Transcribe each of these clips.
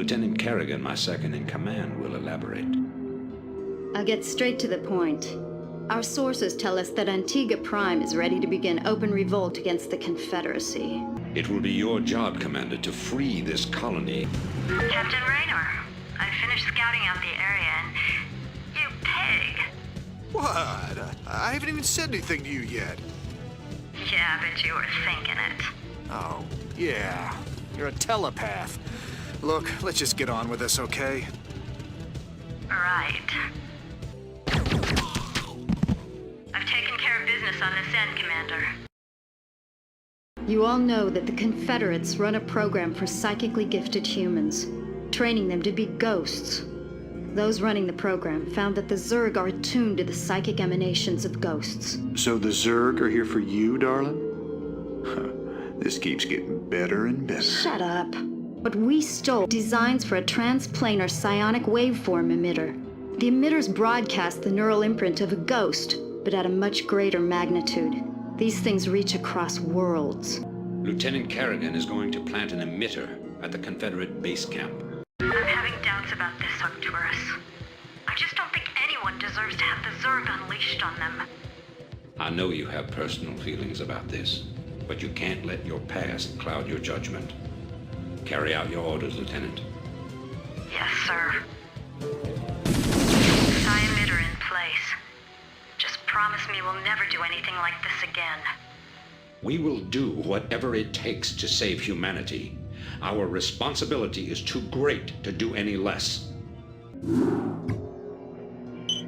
Lieutenant Kerrigan, my second-in-command, will elaborate. I'll get straight to the point. Our sources tell us that Antigua Prime is ready to begin open revolt against the Confederacy. It will be your job, Commander, to free this colony. Captain Raynor, I finished scouting out the area and... you pig. What? I haven't even said anything to you yet. Yeah, but you were thinking it. Oh, yeah. You're a telepath. Look, let's just get on with this, okay? Right. I've taken care of business on this end, Commander. You all know that the Confederates run a program for psychically gifted humans, training them to be ghosts. Those running the program found that the Zerg are attuned to the psychic emanations of ghosts. So the Zerg are here for you, darling? This keeps getting better and better. Shut up. But we stole designs for a transplanar psionic waveform emitter. The emitters broadcast the neural imprint of a ghost, but at a much greater magnitude. These things reach across worlds. Lieutenant Kerrigan is going to plant an emitter at the Confederate base camp. I'm having doubts about this, Arcturus. I just don't think anyone deserves to have the Zerg unleashed on them. I know you have personal feelings about this, but you can't let your past cloud your judgment. Carry out your orders, Lieutenant. Yes, sir. Psi emitter in place. Just promise me we'll never do anything like this again. We will do whatever it takes to save humanity. Our responsibility is too great to do any less.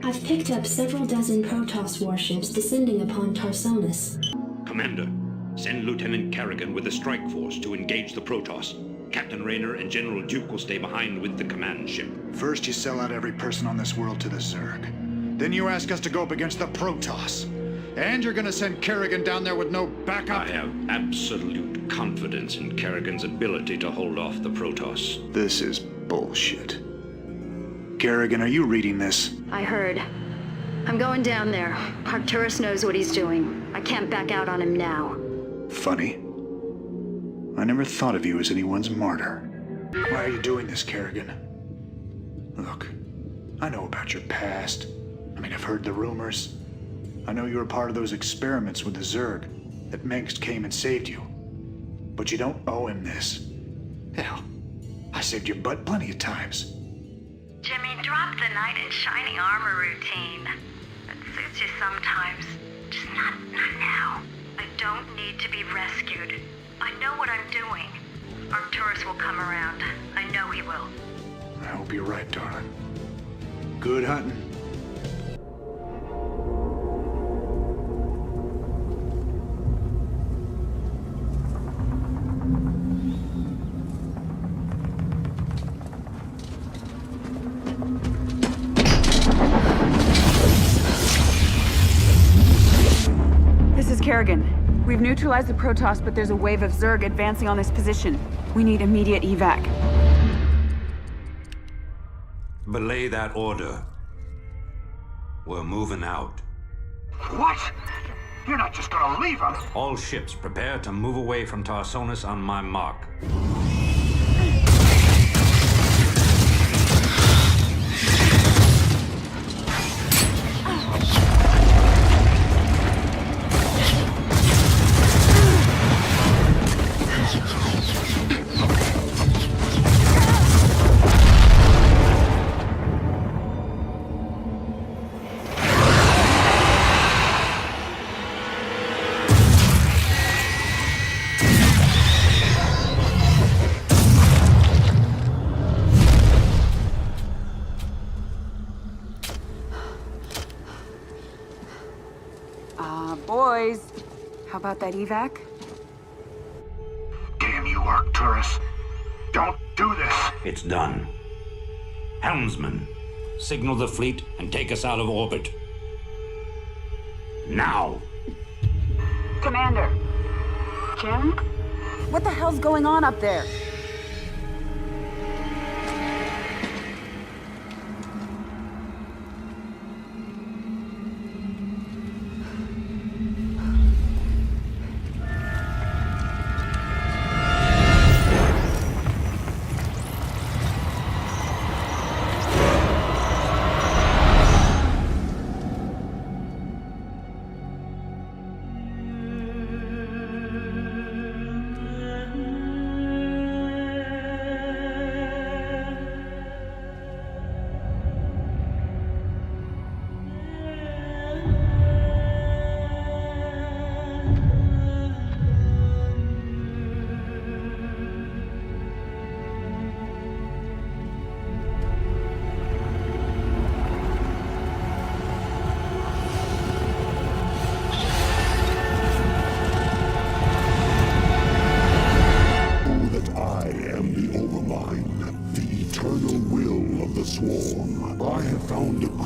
I've picked up several dozen Protoss warships descending upon Tarsonis. Commander, send Lieutenant Kerrigan with the strike force to engage the Protoss. Captain Raynor and General Duke will stay behind with the command ship. First you sell out every person on this world to the Zerg. Then you ask us to go up against the Protoss. And you're gonna send Kerrigan down there with no backup? I have absolute confidence in Kerrigan's ability to hold off the Protoss. This is bullshit. Kerrigan, are you reading this? I heard. I'm going down there. Arcturus knows what he's doing. I can't back out on him now. Funny. I never thought of you as anyone's martyr. Why are you doing this, Kerrigan? Look, I know about your past. I mean, I've heard the rumors. I know you were part of those experiments with the Zerg, that Mengsk came and saved you. But you don't owe him this. Hell, I saved your butt plenty of times. Jimmy, drop the knight in shining armor routine. It suits you sometimes. Just not now. I don't need to be rescued. I know what I'm doing. Arcturus will come around. I know he will. I hope you're right, darling. Good hunting. This is Kerrigan. We've neutralized the Protoss, but there's a wave of Zerg advancing on this position. We need immediate evac. Belay that order. We're moving out. What? You're not just gonna leave us? All ships prepare to move away from Tarsonis on my mark. Boys, how about that evac? Damn you, Arcturus. Don't do this. It's done. Helmsman, signal the fleet and take us out of orbit. Now! Commander. Jim? What the hell's going on up there?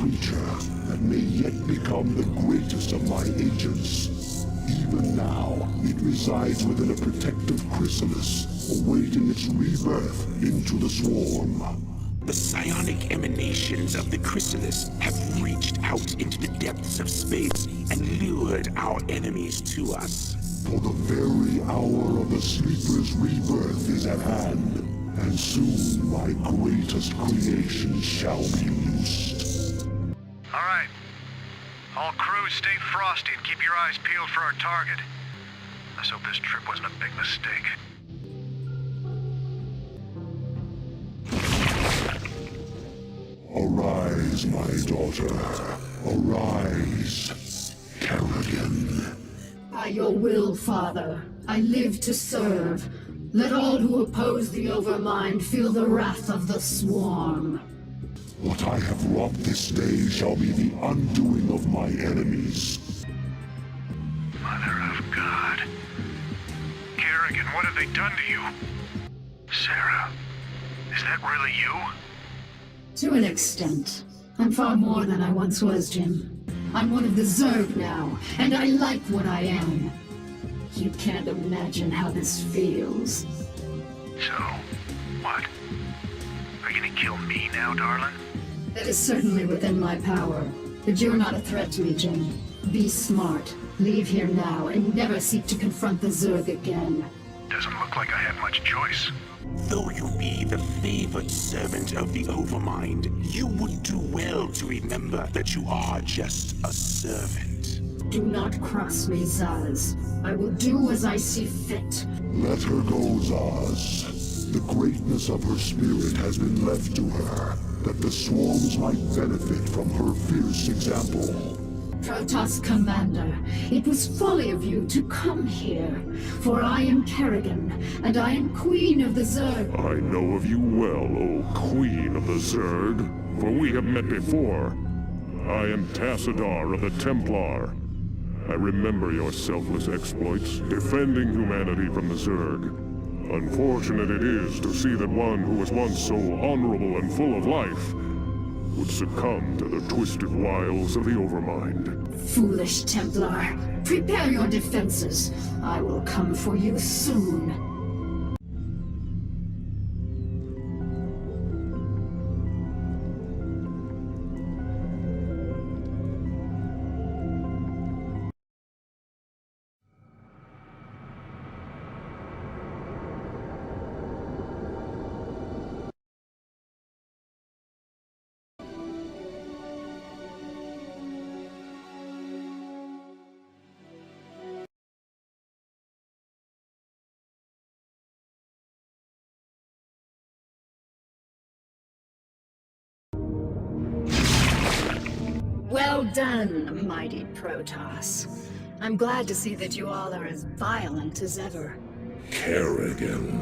creature that may yet become the greatest of my agents. Even now, it resides within a protective chrysalis, awaiting its rebirth into the swarm. The psionic emanations of the chrysalis have reached out into the depths of space and lured our enemies to us. For the very hour of the Sleeper's rebirth is at hand, and soon my greatest creation shall be loosed. All right. All crews stay frosty and keep your eyes peeled for our target. Let's hope this trip wasn't a big mistake. Arise, my daughter. Arise, Kerrigan. By your will, Father, I live to serve. Let all who oppose the Overmind feel the wrath of the Swarm. What I have wrought this day shall be the undoing of my enemies. Mother of God. Kerrigan, what have they done to you? Sarah, is that really you? To an extent. I'm far more than I once was, Jim. I'm one of the Zerg now, and I like what I am. You can't imagine how this feels. So, what? Are you gonna kill me now, darling? That is certainly within my power. But you're not a threat to me, Jim. Be smart. Leave here now, and never seek to confront the Zerg again. Doesn't look like I have much choice. Though you be the favored servant of the Overmind, you would do well to remember that you are just a servant. Do not cross me, Zaz. I will do as I see fit. Let her go, Zaz. The greatness of her spirit has been left to her, that the swarms might benefit from her fierce example. Protoss Commander, it was folly of you to come here, for I am Kerrigan, and I am Queen of the Zerg. I know of you well, O Queen of the Zerg, for we have met before. I am Tassadar of the Templar. I remember your selfless exploits, defending humanity from the Zerg. Unfortunate it is to see that one who was once so honorable and full of life would succumb to the twisted wiles of the Overmind. Foolish Templar, prepare your defenses. I will come for you soon. Well done, mighty Protoss. I'm glad to see that you all are as violent as ever. Kerrigan,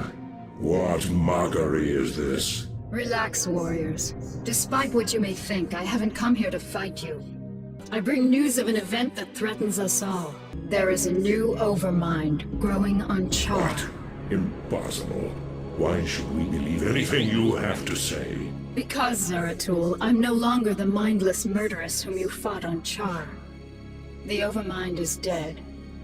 what mockery is this? Relax, warriors. Despite what you may think, I haven't come here to fight you. I bring news of an event that threatens us all. There is a new Overmind growing on Char. What? Impossible. Why should we believe anything you have to say? Because, Zeratul, I'm no longer the mindless murderess whom you fought on Char. The Overmind is dead.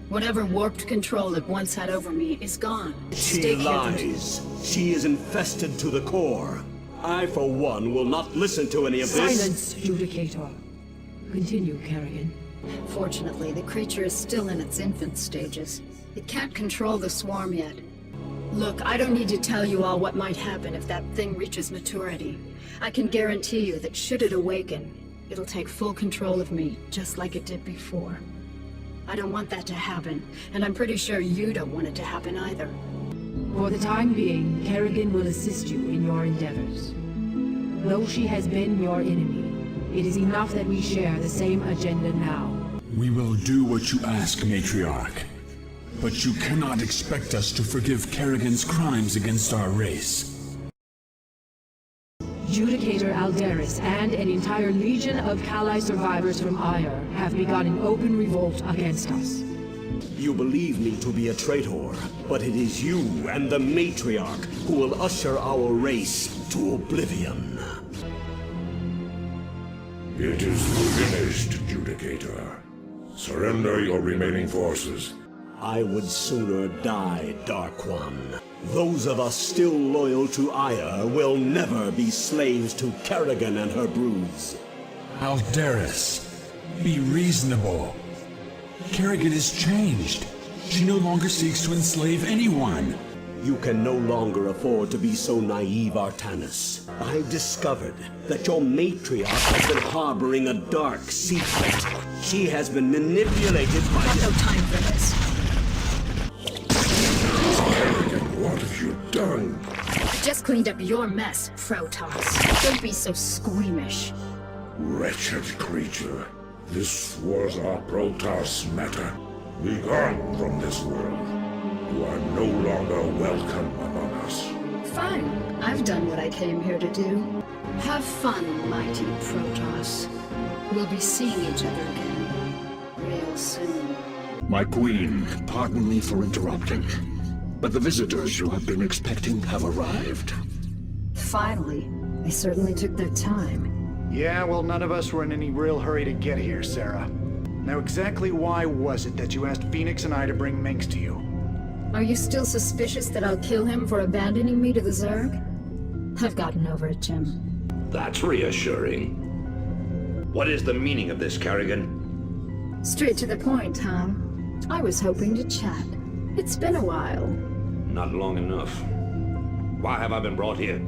Whatever warped control it once had over me is gone. She lies. She is infested to the core. I, for one, will not listen to any of this. Silence, Judicator. Continue, Kerrigan. Fortunately, the creature is still in its infant stages. It can't control the swarm yet. Look, I don't need to tell you all what might happen if that thing reaches maturity. I can guarantee you that should it awaken, it'll take full control of me, just like it did before. I don't want that to happen, and I'm pretty sure you don't want it to happen either. For the time being, Kerrigan will assist you in your endeavors. Though she has been your enemy, it is enough that we share the same agenda now. We will do what you ask, Matriarch. But you cannot expect us to forgive Kerrigan's crimes against our race. Judicator Alderis and an entire legion of Kali survivors from Ire have begun an open revolt against us. You believe me to be a traitor, but it is you and the Matriarch who will usher our race to oblivion. It is finished, Judicator. Surrender your remaining forces. I would sooner die, Dark One. Those of us still loyal to Aya will never be slaves to Kerrigan and her broods. Aldaris, be reasonable. Kerrigan has changed. She no longer seeks to enslave anyone. You can no longer afford to be so naive, Artanis. I've discovered that your matriarch has been harboring a dark secret. She has been manipulated by... I've got no time for this. What have you done? I just cleaned up your mess, Protoss. Don't be so squeamish. Wretched creature. This was our Protoss matter. Be gone from this world. You are no longer welcome among us. Fine. I've done what I came here to do. Have fun, mighty Protoss. We'll be seeing each other again real soon. My queen, pardon me for interrupting, but the visitors you have been expecting have arrived. Finally. They certainly took their time. Yeah, well, none of us were in any real hurry to get here, Sarah. Now, exactly why was it that you asked Phoenix and I to bring Minx to you? Are you still suspicious that I'll kill him for abandoning me to the Zerg? I've gotten over it, Jim. That's reassuring. What is the meaning of this, Kerrigan? Straight to the point, huh? I was hoping to chat. It's been a while. Not long enough. Why have I been brought here?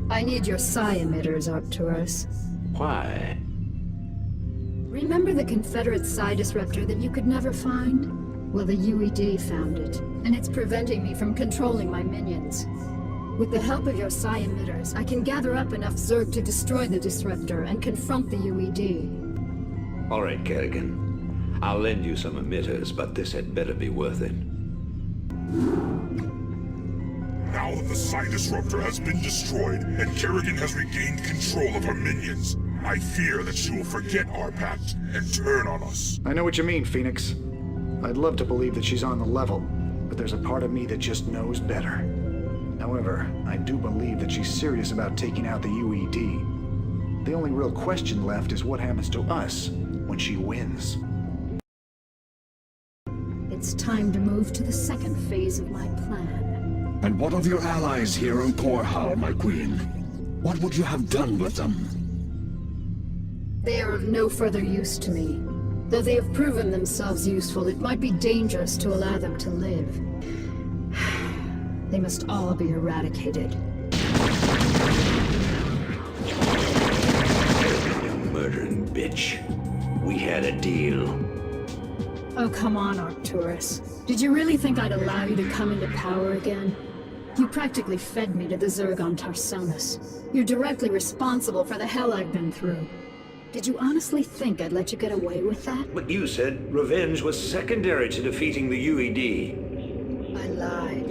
I need your psi emitters, Arcturus. Why? Remember the Confederate psi disruptor that you could never find? Well, the UED found it, and it's preventing me from controlling my minions. With the help of your psi emitters, I can gather up enough Zerg to destroy the disruptor and confront the UED. All right, Kerrigan. I'll lend you some emitters, but this had better be worth it. Now that the psi disruptor has been destroyed and Kerrigan has regained control of her minions, I fear that she will forget our pact and turn on us. I know what you mean, Phoenix. I'd love to believe that she's on the level, but there's a part of me that just knows better. However, I do believe that she's serious about taking out the UED. The only real question left is what happens to us when she wins. It's time to move to the second phase of my plan. And what of your allies here on Korhal, my queen? What would you have done with them? They are of no further use to me. Though they have proven themselves useful, it might be dangerous to allow them to live. They must all be eradicated. You murdering bitch. We had a deal. Oh, come on, Arcturus. Did you really think I'd allow you to come into power again? You practically fed me to the Zerg on Tarsonis. You're directly responsible for the hell I've been through. Did you honestly think I'd let you get away with that? But you said revenge was secondary to defeating the UED. I lied.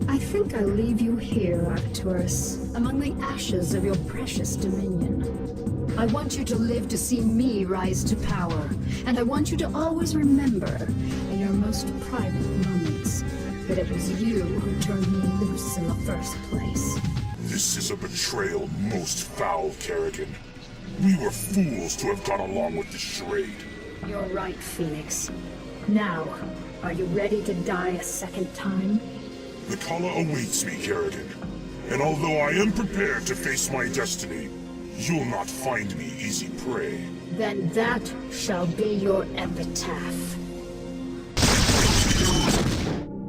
I think I'll leave you here, Arcturus, among the ashes of your precious dominion. I want you to live to see me rise to power, and I want you to always remember, in your most private moments, that it was you who turned me loose in the first place. This is a betrayal most foul, Kerrigan. We were fools to have gone along with this charade. You're right, Phoenix. Now, are you ready to die a second time? The Kala awaits me, Kerrigan. And although I am prepared to face my destiny, you'll not find me easy prey. Then that shall be your epitaph.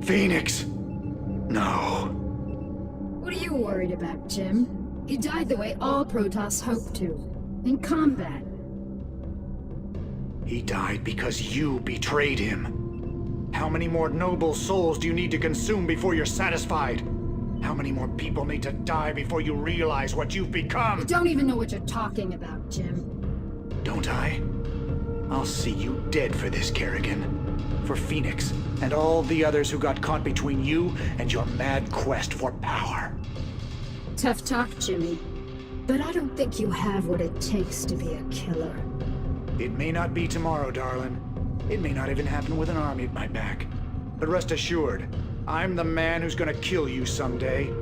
Phoenix! No. What are you worried about, Jim? He died the way all Protoss hoped to. In combat. He died because you betrayed him. How many more noble souls do you need to consume before you're satisfied? How many more people need to die before you realize what you've become? You don't even know what you're talking about, Jim. Don't I? I'll see you dead for this, Kerrigan. For Phoenix, and all the others who got caught between you and your mad quest for power. Tough talk, Jimmy. But I don't think you have what it takes to be a killer. It may not be tomorrow, darling. It may not even happen with an army at my back. But rest assured, I'm the man who's gonna kill you someday.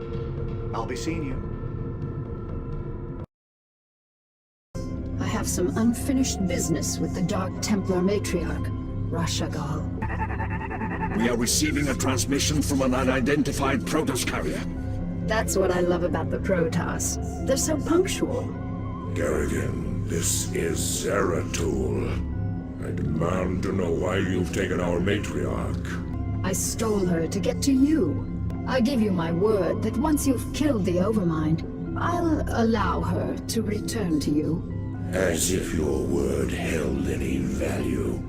I'll be seeing you. I have some unfinished business with the Dark Templar matriarch, Rashagal. We are receiving a transmission from an unidentified Protoss carrier. That's what I love about the Protoss. They're so punctual. Kerrigan, this is Zeratul. I demand to know why you've taken our matriarch. I stole her to get to you. I give you my word that once you've killed the Overmind, I'll allow her to return to you. As if your word held any value.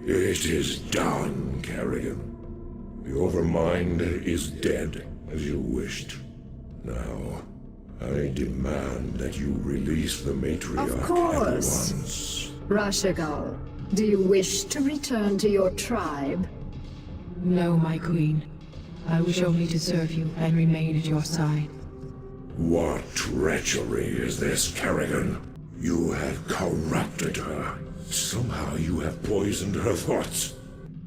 It is done, Kerrigan. The Overmind is dead, as you wished. Now, I demand that you release the matriarch Of course. at once. Rashagal, do you wish to return to your tribe? No, my queen. I wish only to serve you and remain at your side. What treachery is this, Kerrigan? You have corrupted her. Somehow you have poisoned her thoughts.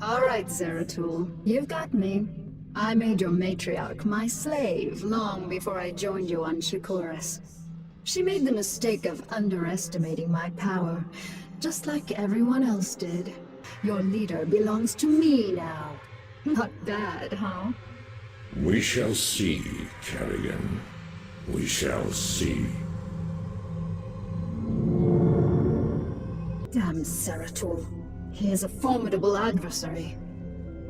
All right, Zeratul, you've got me. I made your matriarch my slave long before I joined you on Shakuras. She made the mistake of underestimating my power, just like everyone else did. Your leader belongs to me now. Not bad, huh? We shall see, Kerrigan. We shall see. Damn Zeratul. He is a formidable adversary.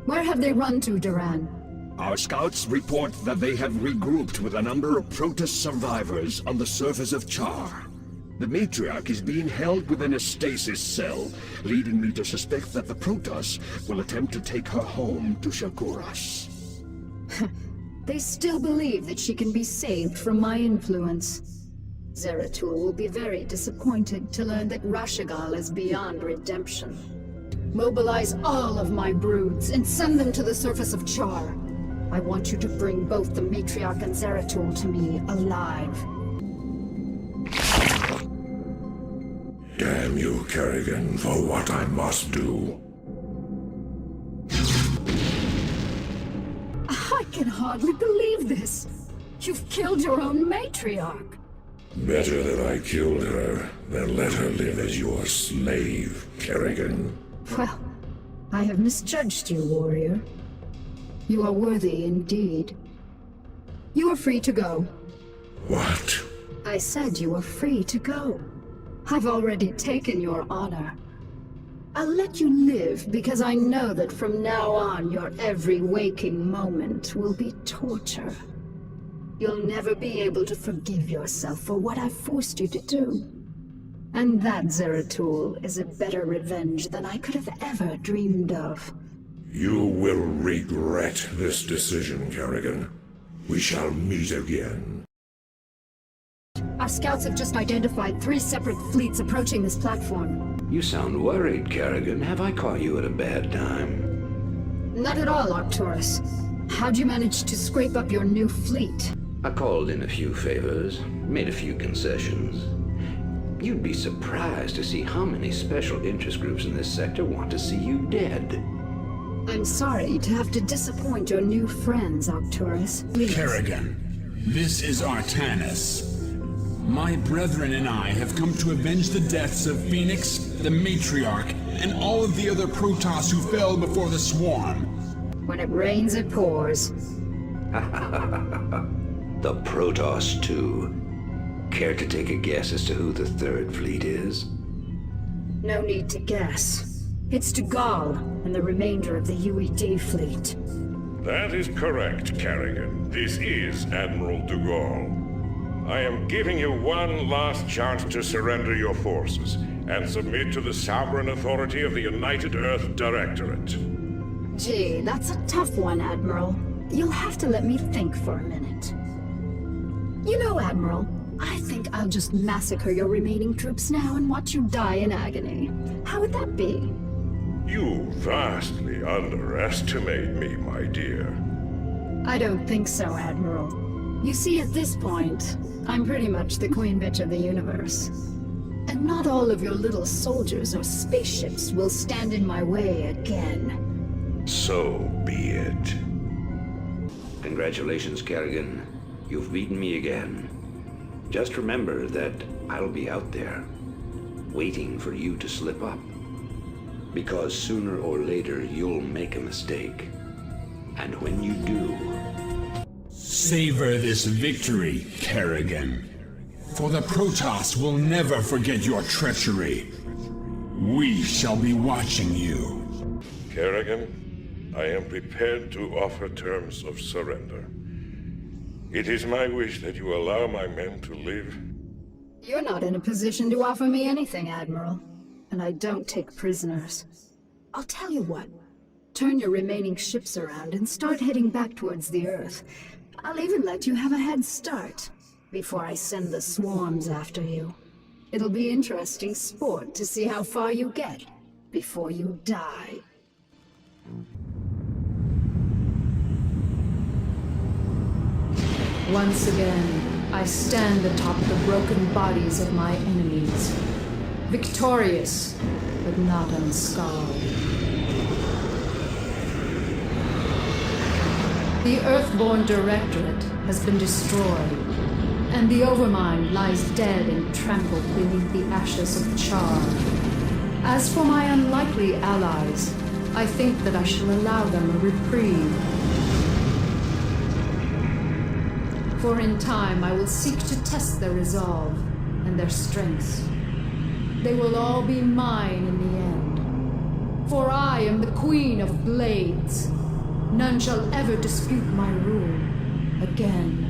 Where have they run to, Duran? Our scouts report that they have regrouped with a number of Protoss survivors on the surface of Char. The matriarch is being held within a stasis cell, leading me to suspect that the Protoss will attempt to take her home to Shakuras. They still believe that she can be saved from my influence. Zeratul will be very disappointed to learn that Rashagal is beyond redemption. Mobilize all of my broods and send them to the surface of Char. I want you to bring both the matriarch and Zeratul to me alive. Damn you, Kerrigan, for what I must do. I can hardly believe this. You've killed your own matriarch. Better that I killed her than let her live as your slave, Kerrigan. Well, I have misjudged you, warrior. You are worthy indeed. You are free to go. What? I said you are free to go. I've already taken your honor. I'll let you live because I know that from now on your every waking moment will be torture. You'll never be able to forgive yourself for what I've forced you to do. And that, Zeratul, is a better revenge than I could have ever dreamed of. You will regret this decision, Kerrigan. We shall meet again. Our scouts have just identified 3 separate fleets approaching this platform. You sound worried, Kerrigan. Have I caught you at a bad time? Not at all, Arcturus. How'd you manage to scrape up your new fleet? I called in a few favors, made a few concessions. You'd be surprised to see how many special interest groups in this sector want to see you dead. I'm sorry to have to disappoint your new friends, Arcturus. Please. Kerrigan, this is Artanis. My brethren and I have come to avenge the deaths of Phoenix, the Matriarch, and all of the other Protoss who fell before the swarm. When it rains, it pours. The Protoss, too. Care to take a guess as to who the 3rd fleet is? No need to guess. It's Dougan and the remainder of the UED fleet. That is correct, Kerrigan. This is Admiral Dougan. I am giving you one last chance to surrender your forces and submit to the sovereign authority of the United Earth Directorate. Gee, that's a tough one, Admiral. You'll have to let me think for a minute. You know, Admiral, I think I'll just massacre your remaining troops now and watch you die in agony. How would that be? You vastly underestimate me, my dear. I don't think so, Admiral. You see, at this point, I'm pretty much the queen bitch of the universe. And not all of your little soldiers or spaceships will stand in my way again. So be it. Congratulations, Kerrigan. You've beaten me again. Just remember that I'll be out there, waiting for you to slip up. Because sooner or later, you'll make a mistake. And when you do... Savor this victory, Kerrigan. For the Protoss will never forget your treachery. We shall be watching you. Kerrigan, I am prepared to offer terms of surrender. It is my wish that you allow my men to live. You're not in a position to offer me anything, Admiral. And I don't take prisoners. I'll tell you what. Turn your remaining ships around and start heading back towards the Earth. I'll even let you have a head start before I send the swarms after you. It'll be interesting sport to see how far you get before you die. Once again, I stand atop the broken bodies of my enemies. Victorious, but not unscarred. The Earthborn Directorate has been destroyed, and the Overmind lies dead and trampled beneath the ashes of Char. As for my unlikely allies, I think that I shall allow them a reprieve. For in time I will seek to test their resolve and their strengths. They will all be mine in the end. For I am the Queen of Blades. None shall ever dispute my rule again.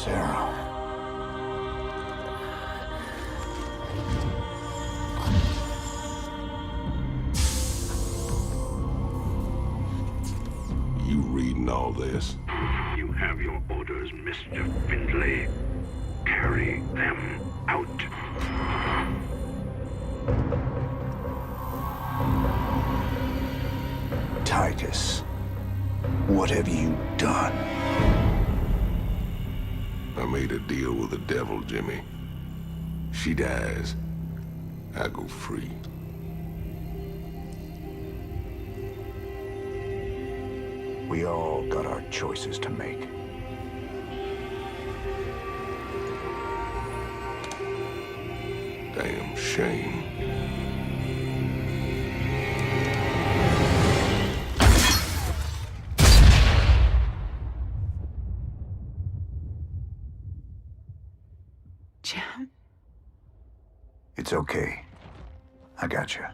Sarah. You reading all this? You have your orders, Mr. Findlay. Carry them out. Titus, what have you done? I made a deal with the devil, Jimmy. She dies, I go free. We all got our choices to make. Damn shame. Jim? It's okay. I got you.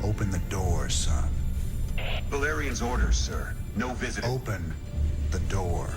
Open the door, son. Valerian's orders, sir. No visitor. Open the door.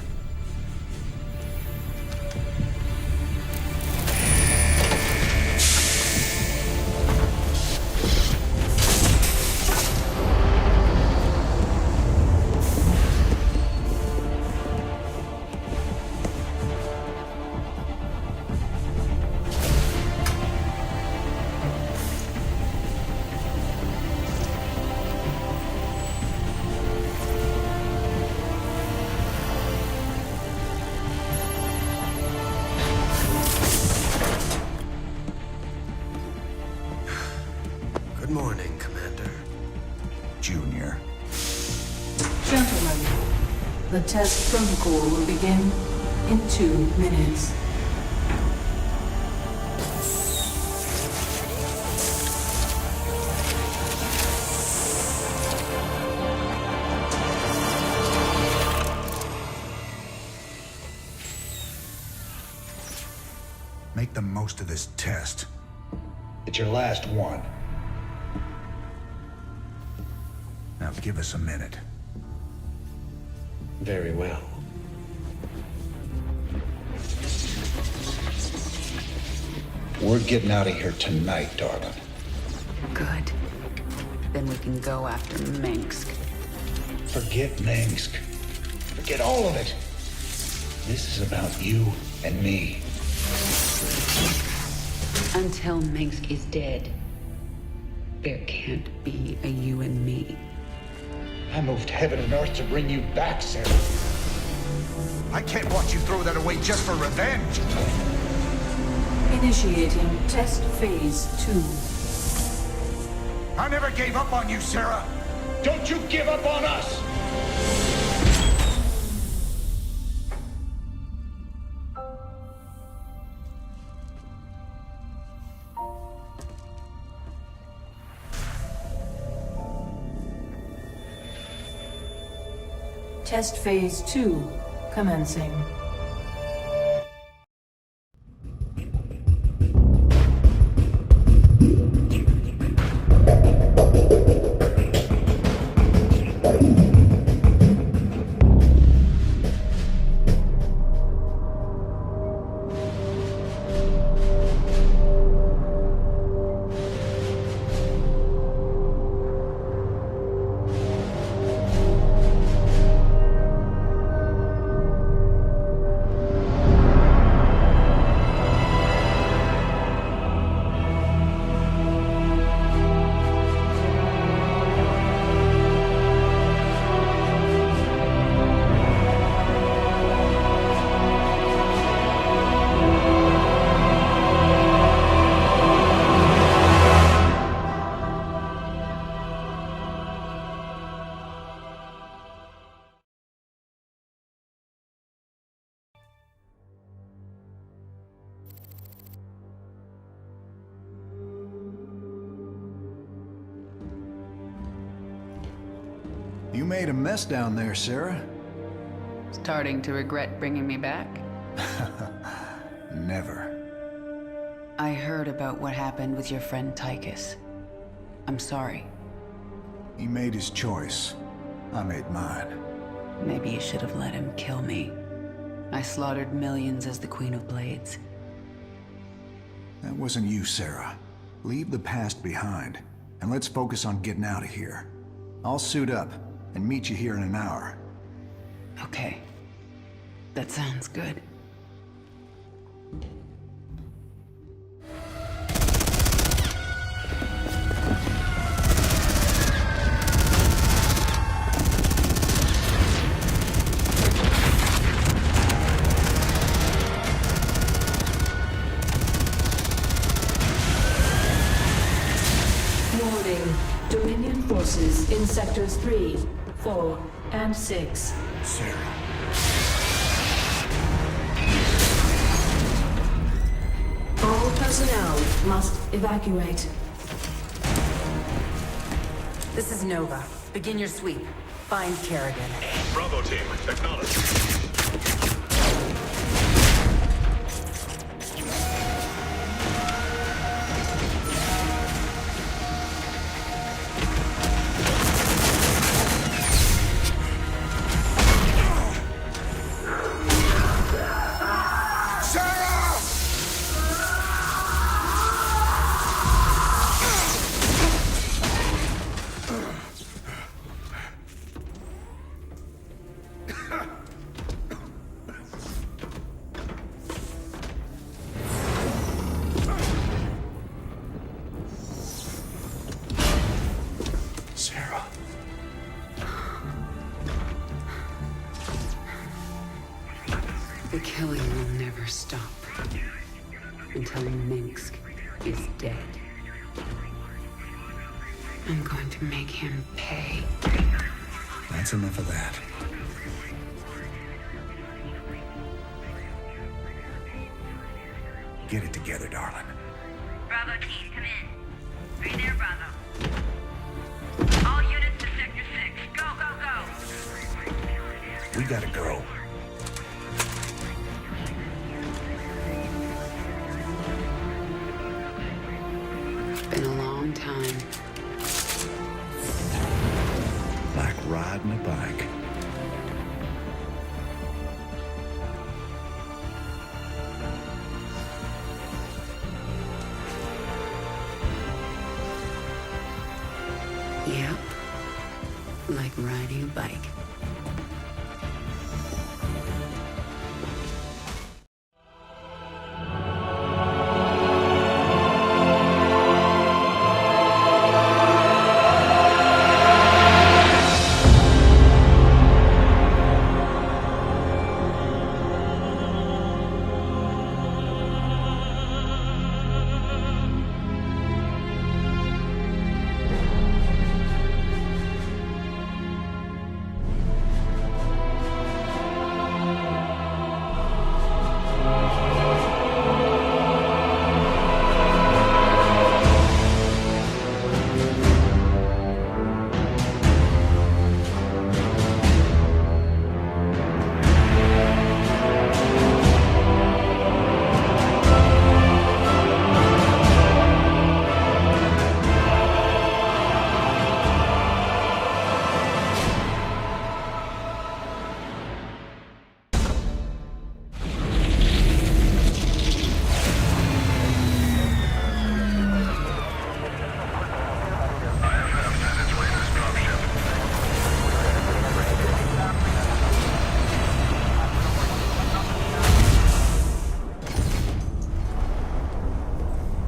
Good morning, Commander. Junior. Gentlemen, the test protocol will begin in 2 minutes. Make the most of this test. It's your last one. Now give us a minute. Very well. We're getting out of here tonight, darling. Good. Then we can go after Minsk. Forget Minsk. Forget all of it. This is about you and me. Until Minsk is dead, there can't be a you and me. I moved heaven and earth to bring you back, Sarah. I can't watch you throw that away just for revenge. Initiating test phase 2. I never gave up on you, Sarah. Don't you give up on us. Test phase 2 commencing. made a mess down there, Sarah. Starting to regret bringing me back? Never. I heard about what happened with your friend Tychus. I'm sorry. He made his choice. I made mine. Maybe you should have let him kill me. I slaughtered millions as the Queen of Blades. That wasn't you, Sarah. Leave the past behind, and let's focus on getting out of here. I'll suit up and meet you here in an hour. Okay. That sounds good. Dominion forces in sectors 3, 4, and 6. Sarah. All personnel must evacuate. This is Nova. Begin your sweep. Find Kerrigan. Bravo team, acknowledge. The killing will never stop until Minsk is dead. I'm going to make him pay. That's enough of that. Get it together, darling. Bravo team, come in. Are you there, Bravo? All units to Sector 6. Go, go, go! We gotta go. Been a long time. Like riding a bike. Yep. Like riding a bike.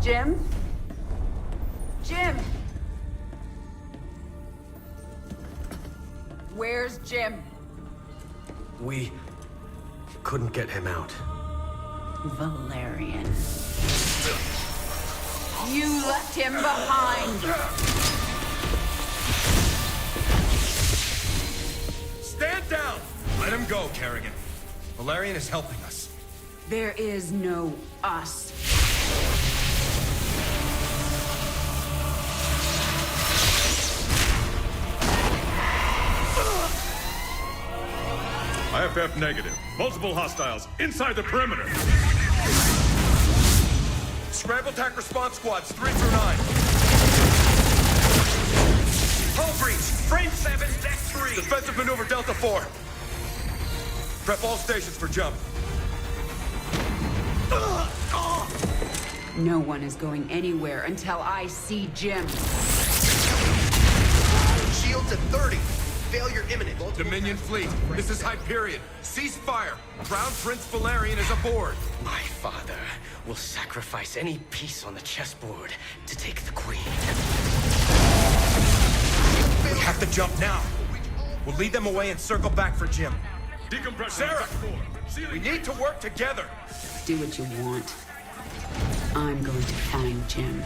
Jim? Jim! Where's Jim? We couldn't get him out. Valerian. You left him behind! Stand down! Let him go, Kerrigan. Valerian is helping us. There is no us. IFF negative. Multiple hostiles inside the perimeter. Scramble attack response squads 3 through 9. Hull breach. Frame 7, deck 3. Defensive maneuver Delta 4. Prep all stations for jump. No one is going anywhere until I see Jim. Shields at 30. Failure imminent. Dominion fleet. This is Hyperion. Cease fire. Crown Prince Valerian is aboard. My father will sacrifice any piece on the chessboard to take the queen. We have to jump now. We'll lead them away and circle back for Jim. Decompression. Sarah! We need to work together. Do what you want. I'm going to find Jim.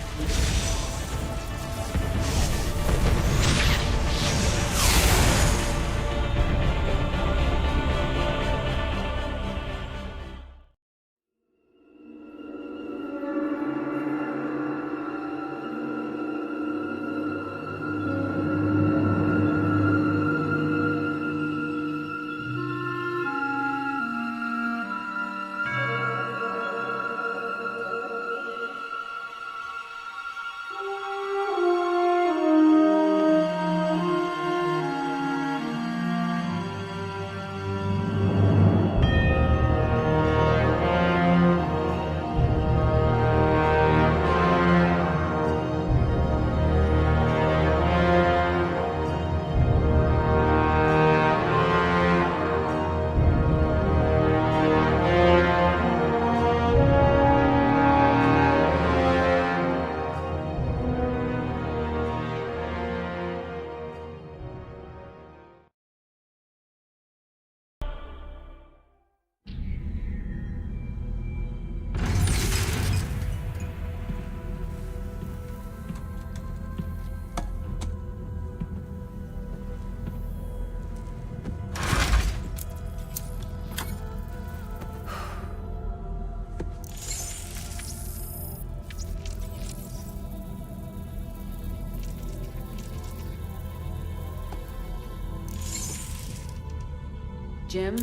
Jim,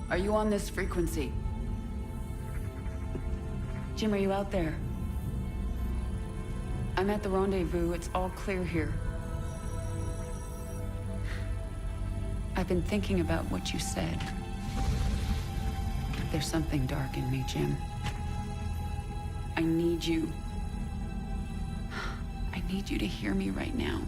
are you on this frequency? Jim, are you out there? I'm at the rendezvous. It's all clear here. I've been thinking about what you said. There's something dark in me, Jim. I need you. I need you to hear me right now.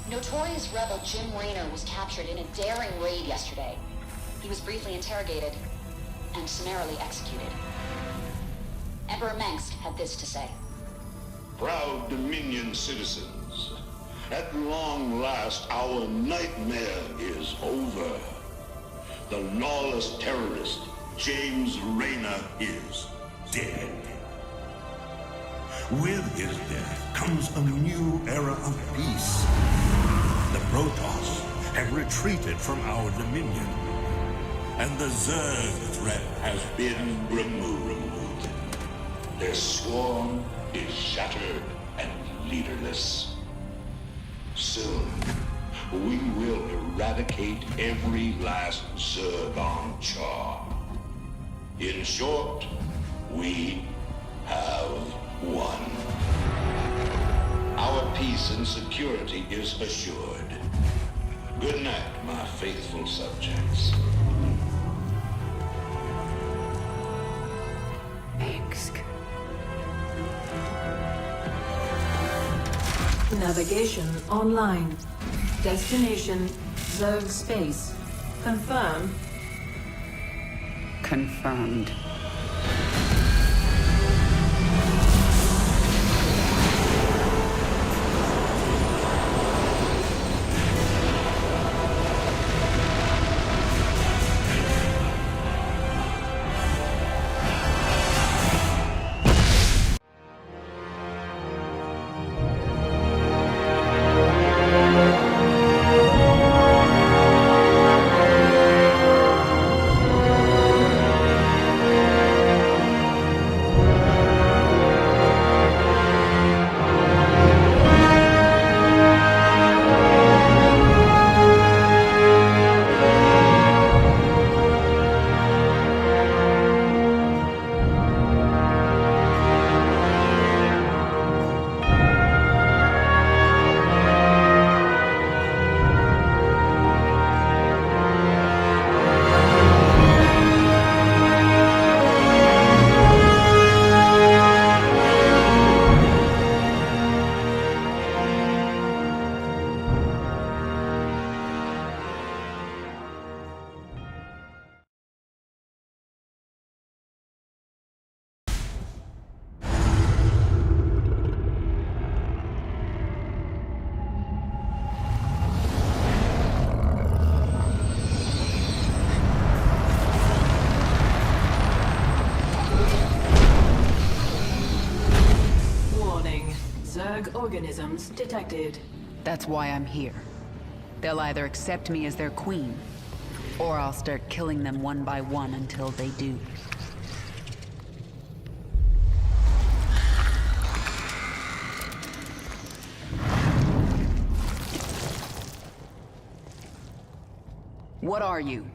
Notorious rebel Jim Raynor was captured in a daring raid yesterday. He was briefly interrogated and summarily executed. Emperor Mengsk had this to say. Proud Dominion citizens, at long last our nightmare is over. The lawless terrorist James Raynor is dead. With his death comes a new era of peace. The Protoss have retreated from our dominion, and the Zerg threat has been removed. Their swarm is shattered and leaderless. Soon, we will eradicate every last Zerg on Char. In short, we have won. Our peace and security is assured. Good night, my faithful subjects. Mengsk. Navigation online. Destination Zerg space. Confirm. Confirmed. Zerg organisms detected. That's why I'm here. They'll either accept me as their queen, or I'll start killing them one by one until they do. What are you?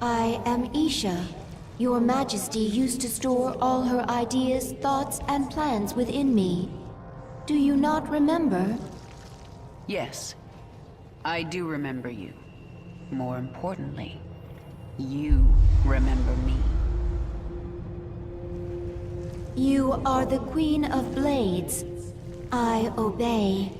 I am Isha. Your Majesty used to store all her ideas, thoughts, and plans within me. Do you not remember? Yes, I do remember you. More importantly, you remember me. You are the Queen of Blades. I obey.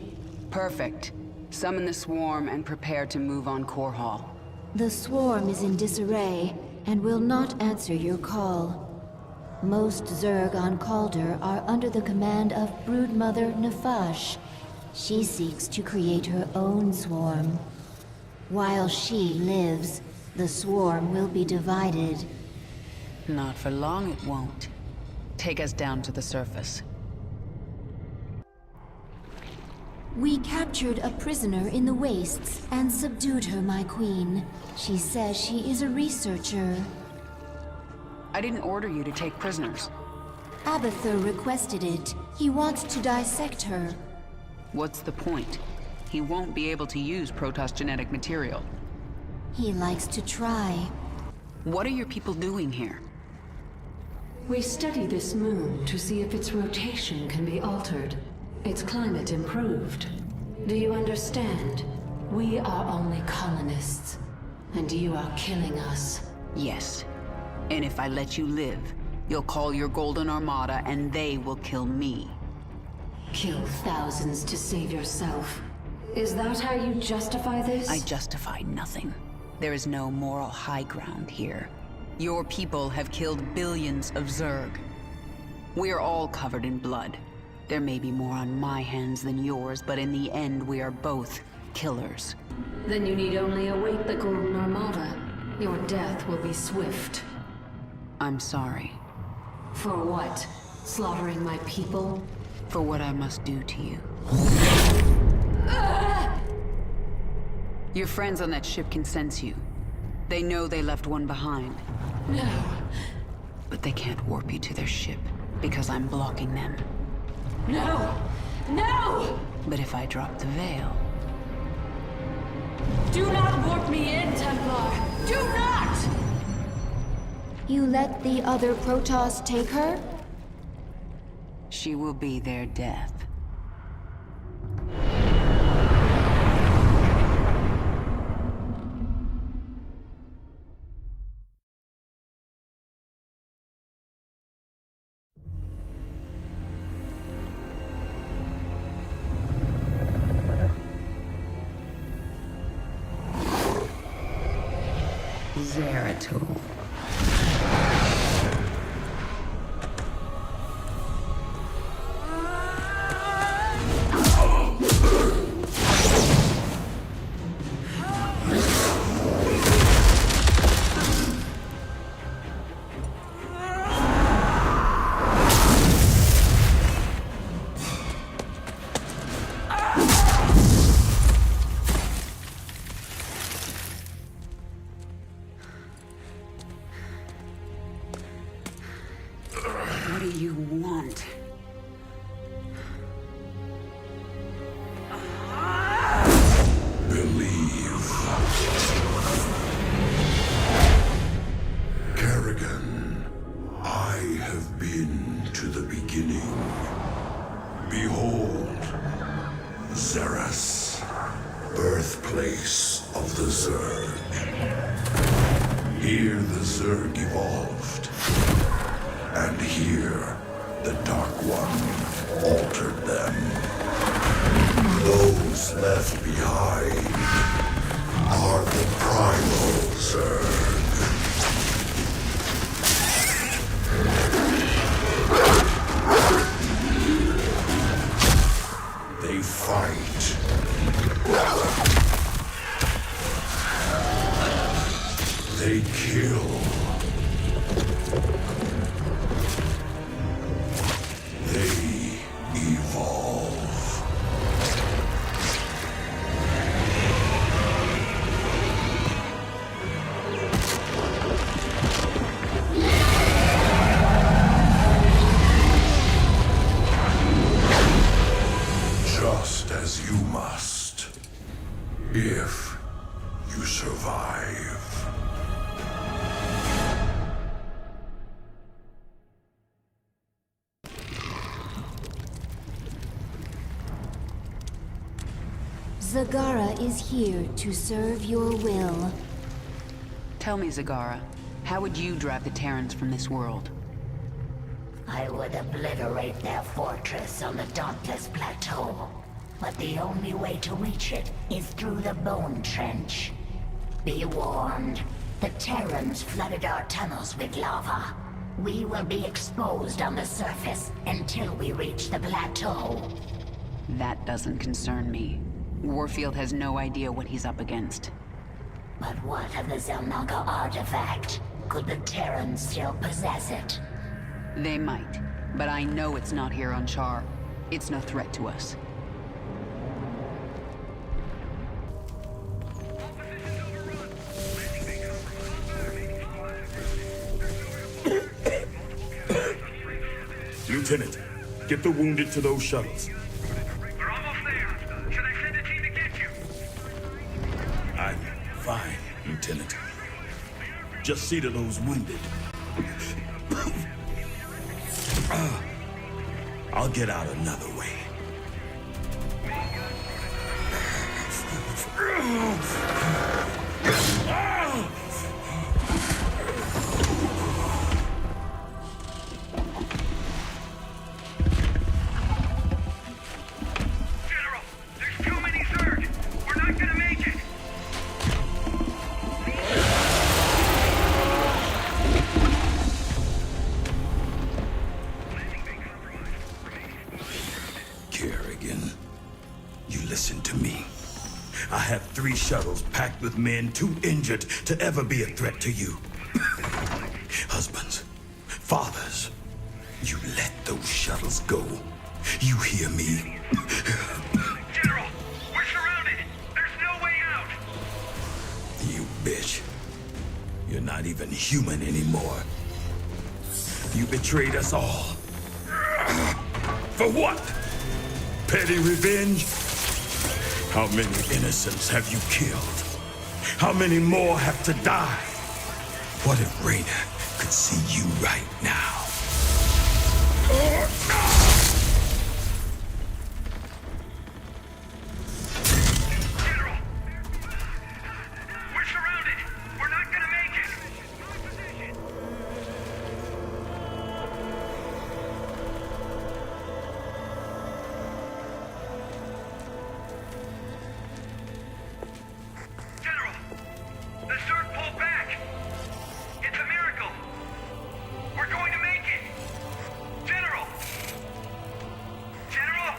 Perfect. Summon the swarm and prepare to move on Core Hall. The swarm is in disarray and will not answer your call. Most Zerg on Calder are under the command of Broodmother Nefash. She seeks to create her own swarm. While she lives, the swarm will be divided. Not for long it won't. Take us down to the surface. We captured a prisoner in the wastes and subdued her, my queen. She says she is a researcher. I didn't order you to take prisoners. Abathur requested it. He wants to dissect her. What's the point? He won't be able to use Protoss genetic material. He likes to try. What are your people doing here? We study this moon to see if its rotation can be altered, its climate improved. Do you understand? We are only colonists, and you are killing us. Yes. And if I let you live, you'll call your Golden Armada and they will kill me. Kill thousands to save yourself. Is that how you justify this? I justify nothing. There is no moral high ground here. Your people have killed billions of Zerg. We are all covered in blood. There may be more on my hands than yours, but in the end we are both killers. Then you need only await the Golden Armada. Your death will be swift. I'm sorry. For what? Slaughtering my people? For what I must do to you. Your friends on that ship can sense you. They know they left one behind. No. But they can't warp you to their ship, because I'm blocking them. No! No! But if I drop the veil... Do not warp me in, Templar! Do not! You let the other Protoss take her? She will be their death. Zeratul. What do you want? Believe. Kerrigan, I have been to the beginning. Behold, Xeras, birthplace of the Zerg. Here the Zerg evolved. And here, the Dark One altered them. Those left behind are the primal Zerg. They fight. They kill. They evolve. alive. Zagara is here to serve your will. Tell me, Zagara, how would you drive the Terrans from this world? I would obliterate their fortress on the Dauntless Plateau. But the only way to reach it is through the Bone Trench. Be warned, the Terrans flooded our tunnels with lava. We will be exposed on the surface until we reach the plateau. That doesn't concern me. Warfield has no idea what he's up against. But what of the Zelnaga artifact? Could the Terrans still possess it? They might, but I know it's not here on Char. It's no threat to us. Lieutenant, get the wounded to those shuttles. We're almost there. Should I send a team to get you? I'm fine, Lieutenant. Just see to those wounded. I'll get out another way. Kerrigan, you listen to me. I have 3 shuttles packed with men too injured to ever be a threat to you. Husbands, fathers, you let those shuttles go. You hear me? General, we're surrounded. There's no way out. You bitch. You're not even human anymore. You betrayed us all. For what? Petty revenge? How many innocents have you killed? How many more have to die? What if Raina could see you right now? General, we're surrounded. We're not gonna make it. General, the Zerg pulled back. It's a miracle. We're going to make it. General. General.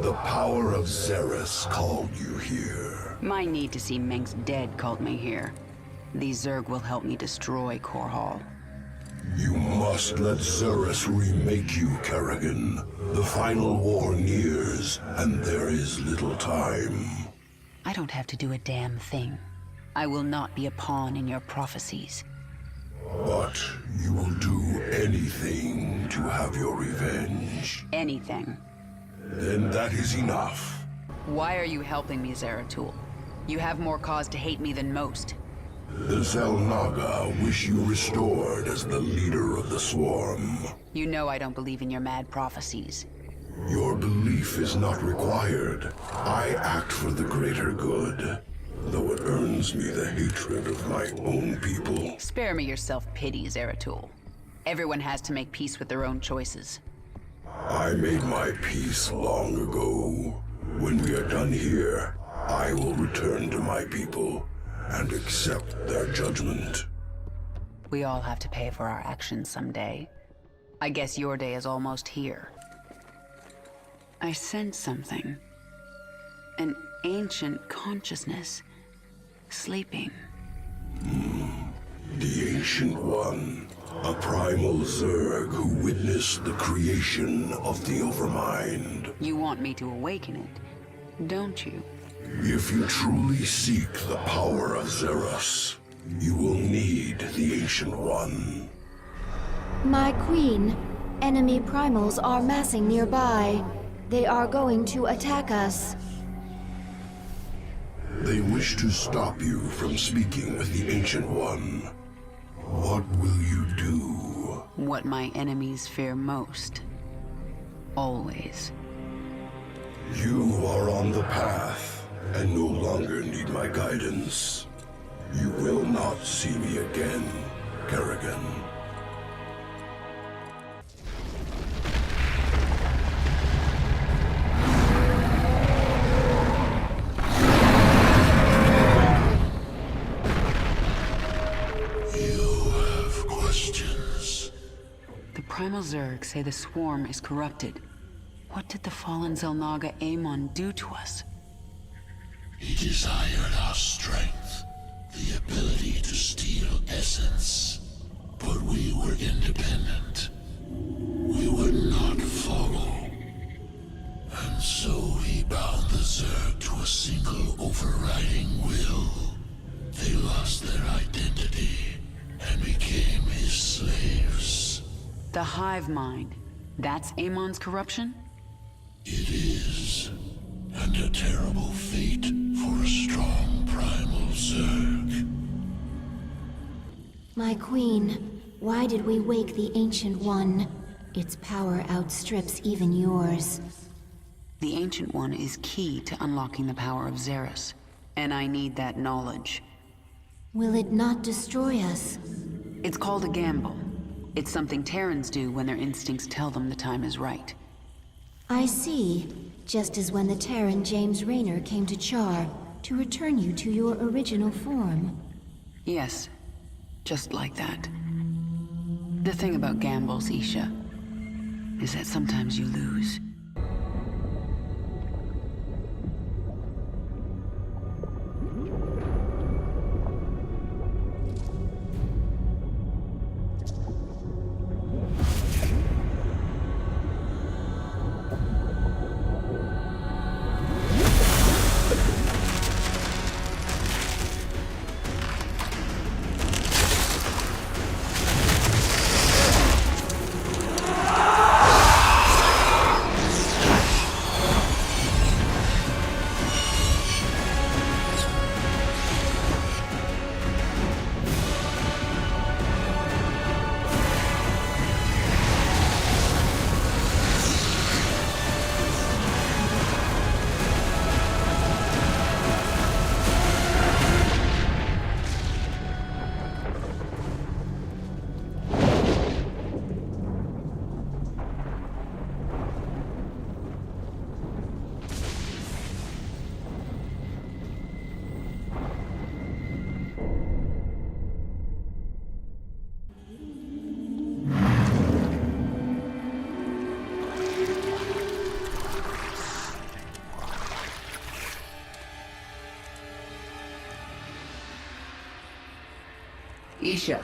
The power of Xeris called you here. My need to see Mengsk dead called me here. These Zerg will help me destroy Core Hall. You must let Xeris remake you, Kerrigan. The final war nears, and there is little time. I don't have to do a damn thing. I will not be a pawn in your prophecies. But you will do anything to have your revenge. Anything. Then that is enough. Why are you helping me, Zeratul? You have more cause to hate me than most. The Zelnaga wish you restored as the leader of the swarm. You know I don't believe in your mad prophecies. Your belief is not required. I act for the greater good, though it earns me the hatred of my own people. Spare me your self-pity, Zeratul. Everyone has to make peace with their own choices. I made my peace long ago. When we are done here, I will return to my people and accept their judgment. We all have to pay for our actions someday. I guess your day is almost here. I sense something. An ancient consciousness. Sleeping. The Ancient One. A primal Zerg who witnessed the creation of the Overmind. You want me to awaken it, don't you? If you truly seek the power of Xeros, you will need the Ancient One. My queen, enemy primals are massing nearby. They are going to attack us. They wish to stop you from speaking with the Ancient One. What will you do? What my enemies fear most. Always. You are on the path, and no longer need my guidance. You will not see me again, Kerrigan. Primal Zerg say the swarm is corrupted. What did the fallen Xel'Naga Amon do to us? He desired our strength, the ability to steal essence. But we were independent. We would not follow. And so he bound the Zerg to a single overriding will. They lost their identity and became his slaves. The hive mind. That's Amon's corruption? It is. And a terrible fate for a strong primal Zerg. My queen, why did we wake the Ancient One? Its power outstrips even yours. The Ancient One is key to unlocking the power of Xeros, and I need that knowledge. Will it not destroy us? It's called a gamble. It's something Terrans do when their instincts tell them the time is right. I see. Just as when the Terran James Raynor came to Char to return you to your original form. Yes, just like that. The thing about gambles, Isha, is that sometimes you lose. Isha,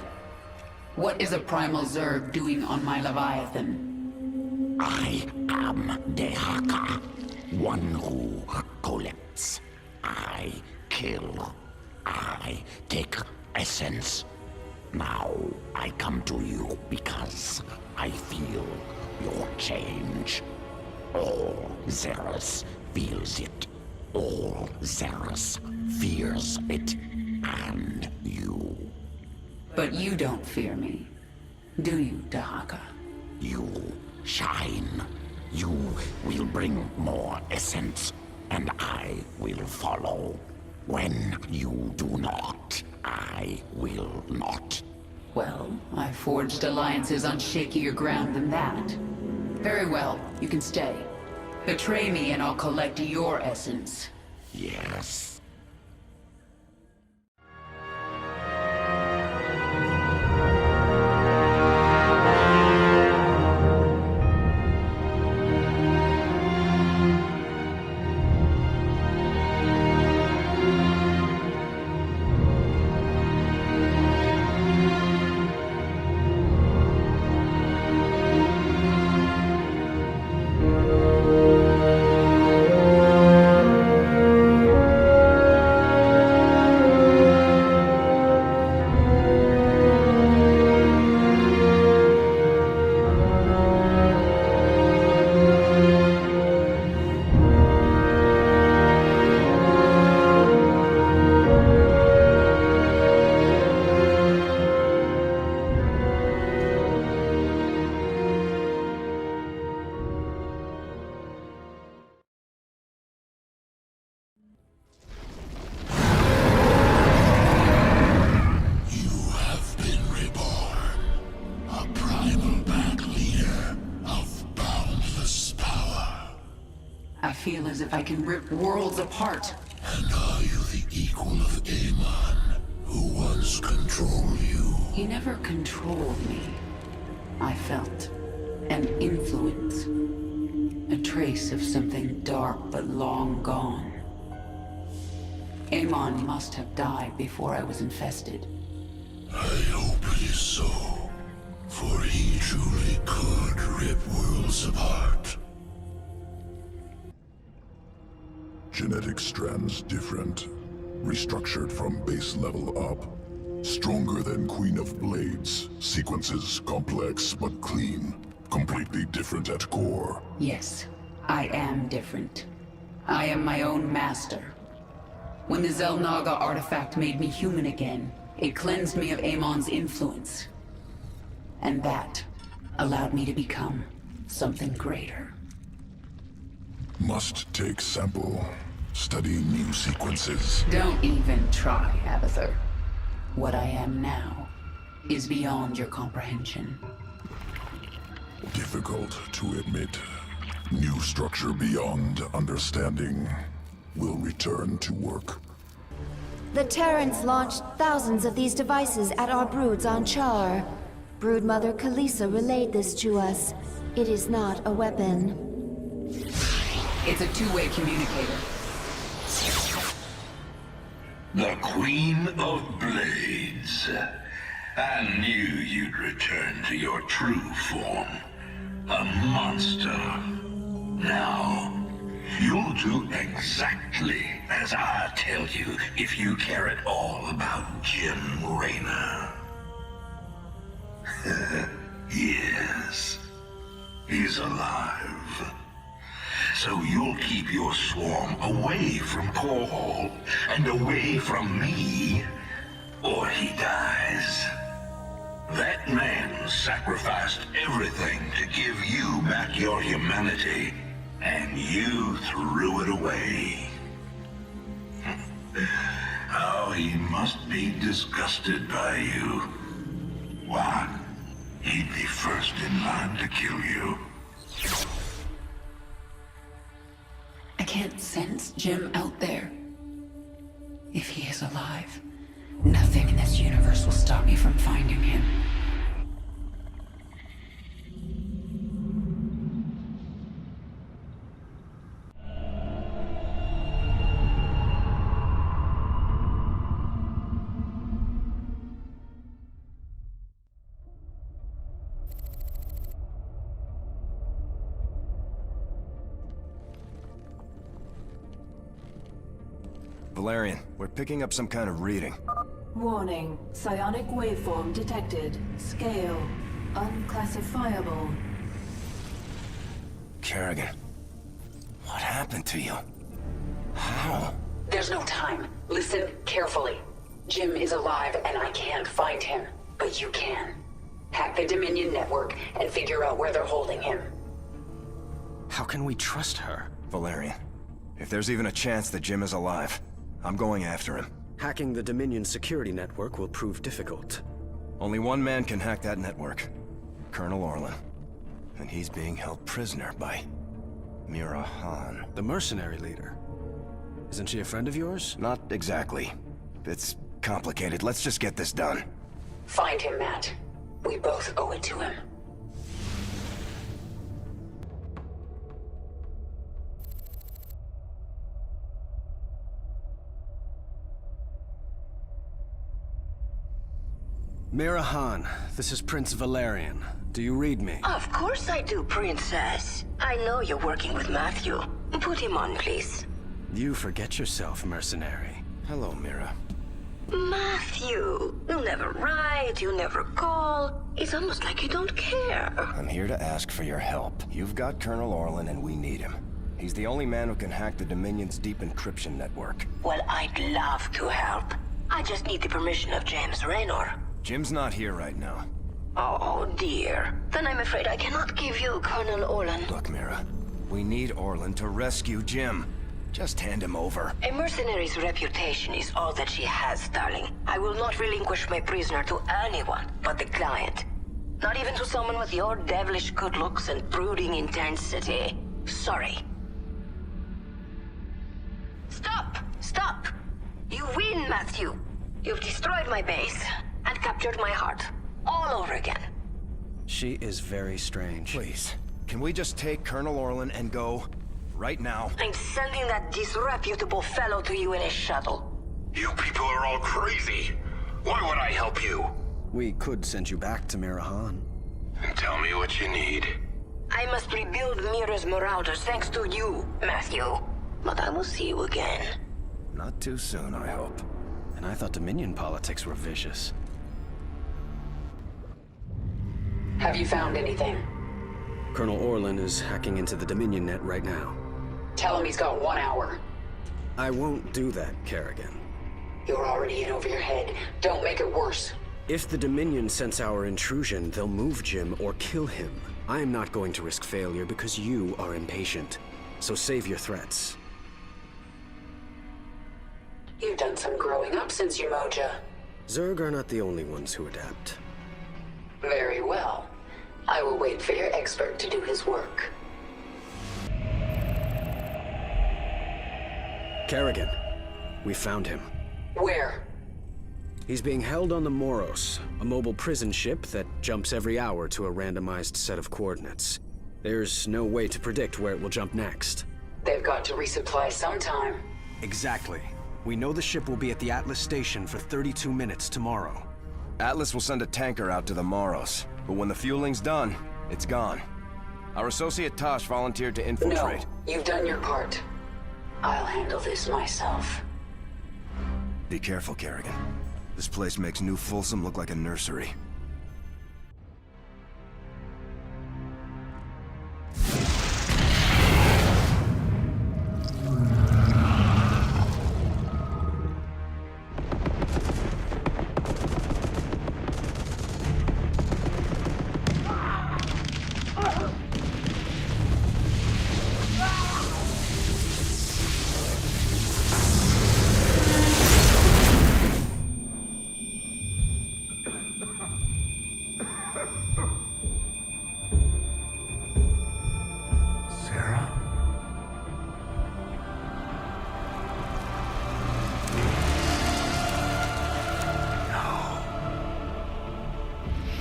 what is a primal Zerg doing on my Leviathan? I am Dehaka, one who collects. I kill. I take essence. Now I come to you because I feel your change. All Xeros feels it. All Xeros fears it. And you. But you don't fear me, do you, Dahaka? You shine. You will bring more essence, and I will follow. When you do not, I will not. Well, I've forged alliances on shakier ground than that. Very well, you can stay. Betray me and I'll collect your essence. Yes. I feel as if I can rip worlds apart. And are you the equal of Amon, who once controlled you? He never controlled me. I felt an influence. A trace of something dark but long gone. Amon must have died before I was infested. I hope it is so, for he truly could rip worlds apart. Genetic strands different. Restructured from base level up. Stronger than Queen of Blades. Sequences complex but clean. Completely different at core. Yes, I am different. I am my own master. When the Zelnaga artifact made me human again, it cleansed me of Amon's influence. And that allowed me to become something greater. Must take sample. Study new sequences. Don't even try, Abathur. What I am now is beyond your comprehension. Difficult to admit. New structure beyond understanding. Will return to work. The Terrans launched thousands of these devices at our broods on Char. Broodmother Kalisa relayed this to us. It is not a weapon. It's a two-way communicator. The Queen of Blades. I knew you'd return to your true form. A monster. Now, you'll do exactly as I tell you if you care at all about Jim Raynor. Yes, he's alive. So you'll keep your swarm away from Core and away from me, or he dies. That man sacrificed everything to give you back your humanity, and you threw it away. Oh, he must be disgusted by you. Why, he'd be first in line to kill you. I can't sense Jim out there. If he is alive, nothing in this universe will stop me from finding him. Valerian, we're picking up some kind of reading. Warning. Psionic waveform detected. Scale. Unclassifiable. Kerrigan, what happened to you? How? There's no time. Listen carefully. Jim is alive and I can't find him. But you can. Hack the Dominion network and figure out where they're holding him. How can we trust her? Valerian, if there's even a chance that Jim is alive, I'm going after him. Hacking the Dominion security network will prove difficult. Only one man can hack that network. Colonel Orlan. And he's being held prisoner by Mira Han. The mercenary leader. Isn't she a friend of yours? Not exactly. It's complicated. Let's just get this done. Find him, Matt. We both owe it to him. Mira Han, this is Prince Valerian. Do you read me? Of course I do, Princess. I know you're working with Matthew. Put him on, please. You forget yourself, mercenary. Hello, Mira. Matthew, you never write, you never call. It's almost like you don't care. I'm here to ask for your help. You've got Colonel Orlan and we need him. He's the only man who can hack the Dominion's deep encryption network. Well, I'd love to help. I just need the permission of James Raynor. Jim's not here right now. Oh, dear. Then I'm afraid I cannot give you Colonel Orlan. Look, Mira, we need Orlan to rescue Jim. Just hand him over. A mercenary's reputation is all that she has, darling. I will not relinquish my prisoner to anyone but the client. Not even to someone with your devilish good looks and brooding intensity. Sorry. You win, Matthew. You've destroyed my base and captured my heart. All over again. She is very strange. Please, can we just take Colonel Orlan and go? Right now. I'm sending that disreputable fellow to you in a shuttle. You people are all crazy. Why would I help you? We could send you back to Mirahan. Tell me what you need. I must rebuild Mira's Marauders thanks to you, Matthew. But I will see you again. Not too soon, I hope. And I thought Dominion politics were vicious. Have you found anything? Colonel Orlan is hacking into the Dominion net right now. Tell him he's got 1 hour. I won't do that, Kerrigan. You're already in over your head. Don't make it worse. If the Dominion sense our intrusion, they'll move Jim or kill him. I am not going to risk failure because you are impatient. So save your threats. You've done some growing up since your moja. Zerg are not the only ones who adapt. Very well. I will wait for your expert to do his work. Kerrigan, we found him. Where? He's being held on the Moros, a mobile prison ship that jumps every hour to a randomized set of coordinates. There's no way to predict where it will jump next. They've got to resupply sometime. Exactly. We know the ship will be at the Atlas station for 32 minutes tomorrow. Atlas will send a tanker out to the Moros, but when the fueling's done, it's gone. Our associate Tosh volunteered to infiltrate. No, you've done your part. I'll handle this myself. Be careful, Kerrigan. This place makes New Folsom look like a nursery.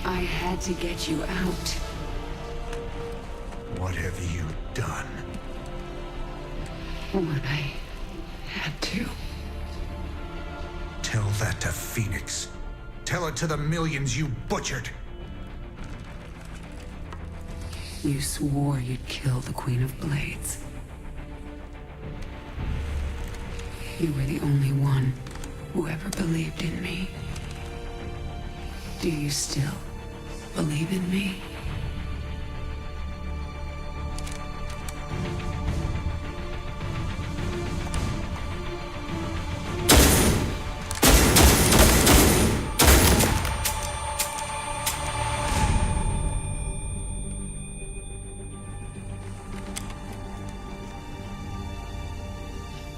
I had to get you out. What have you done? What I had to. Tell that to Phoenix. Tell it to the millions you butchered. You swore you'd kill the Queen of Blades. You were the only one who ever believed in me. Do you still believe in me?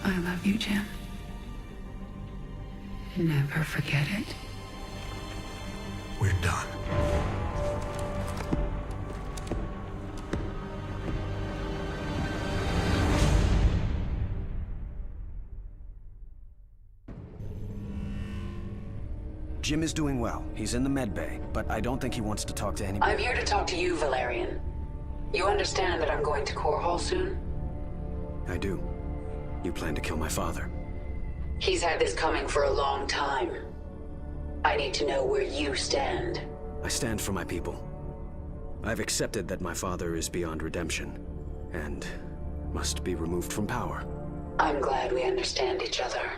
I love you, Jim. Never forget it. We're done. Jim is doing well. He's in the med bay, but I don't think he wants to talk to anybody. I'm here to talk to you, Valerian. You understand that I'm going to Core Hall soon? I do. You plan to kill my father. He's had this coming for a long time. I need to know where you stand. I stand for my people. I've accepted that my father is beyond redemption, and must be removed from power. I'm glad we understand each other.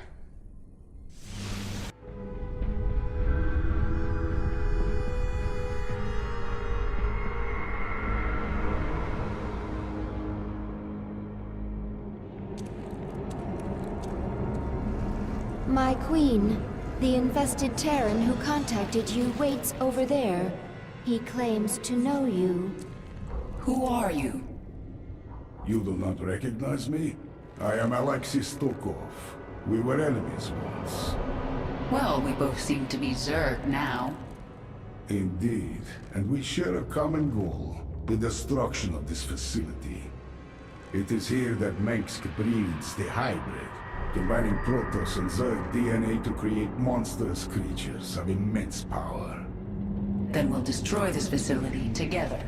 My queen, the infested Terran who contacted you waits over there. He claims to know you. Who are you? You do not recognize me? I am Alexei Stokov. We were enemies once. Well, we both seem to be Zerg now. Indeed, and we share a common goal, the destruction of this facility. It is here that Mengsk breeds the hybrid. combining Protoss and Zerg DNA to create monstrous creatures of immense power. Then we'll destroy this facility together.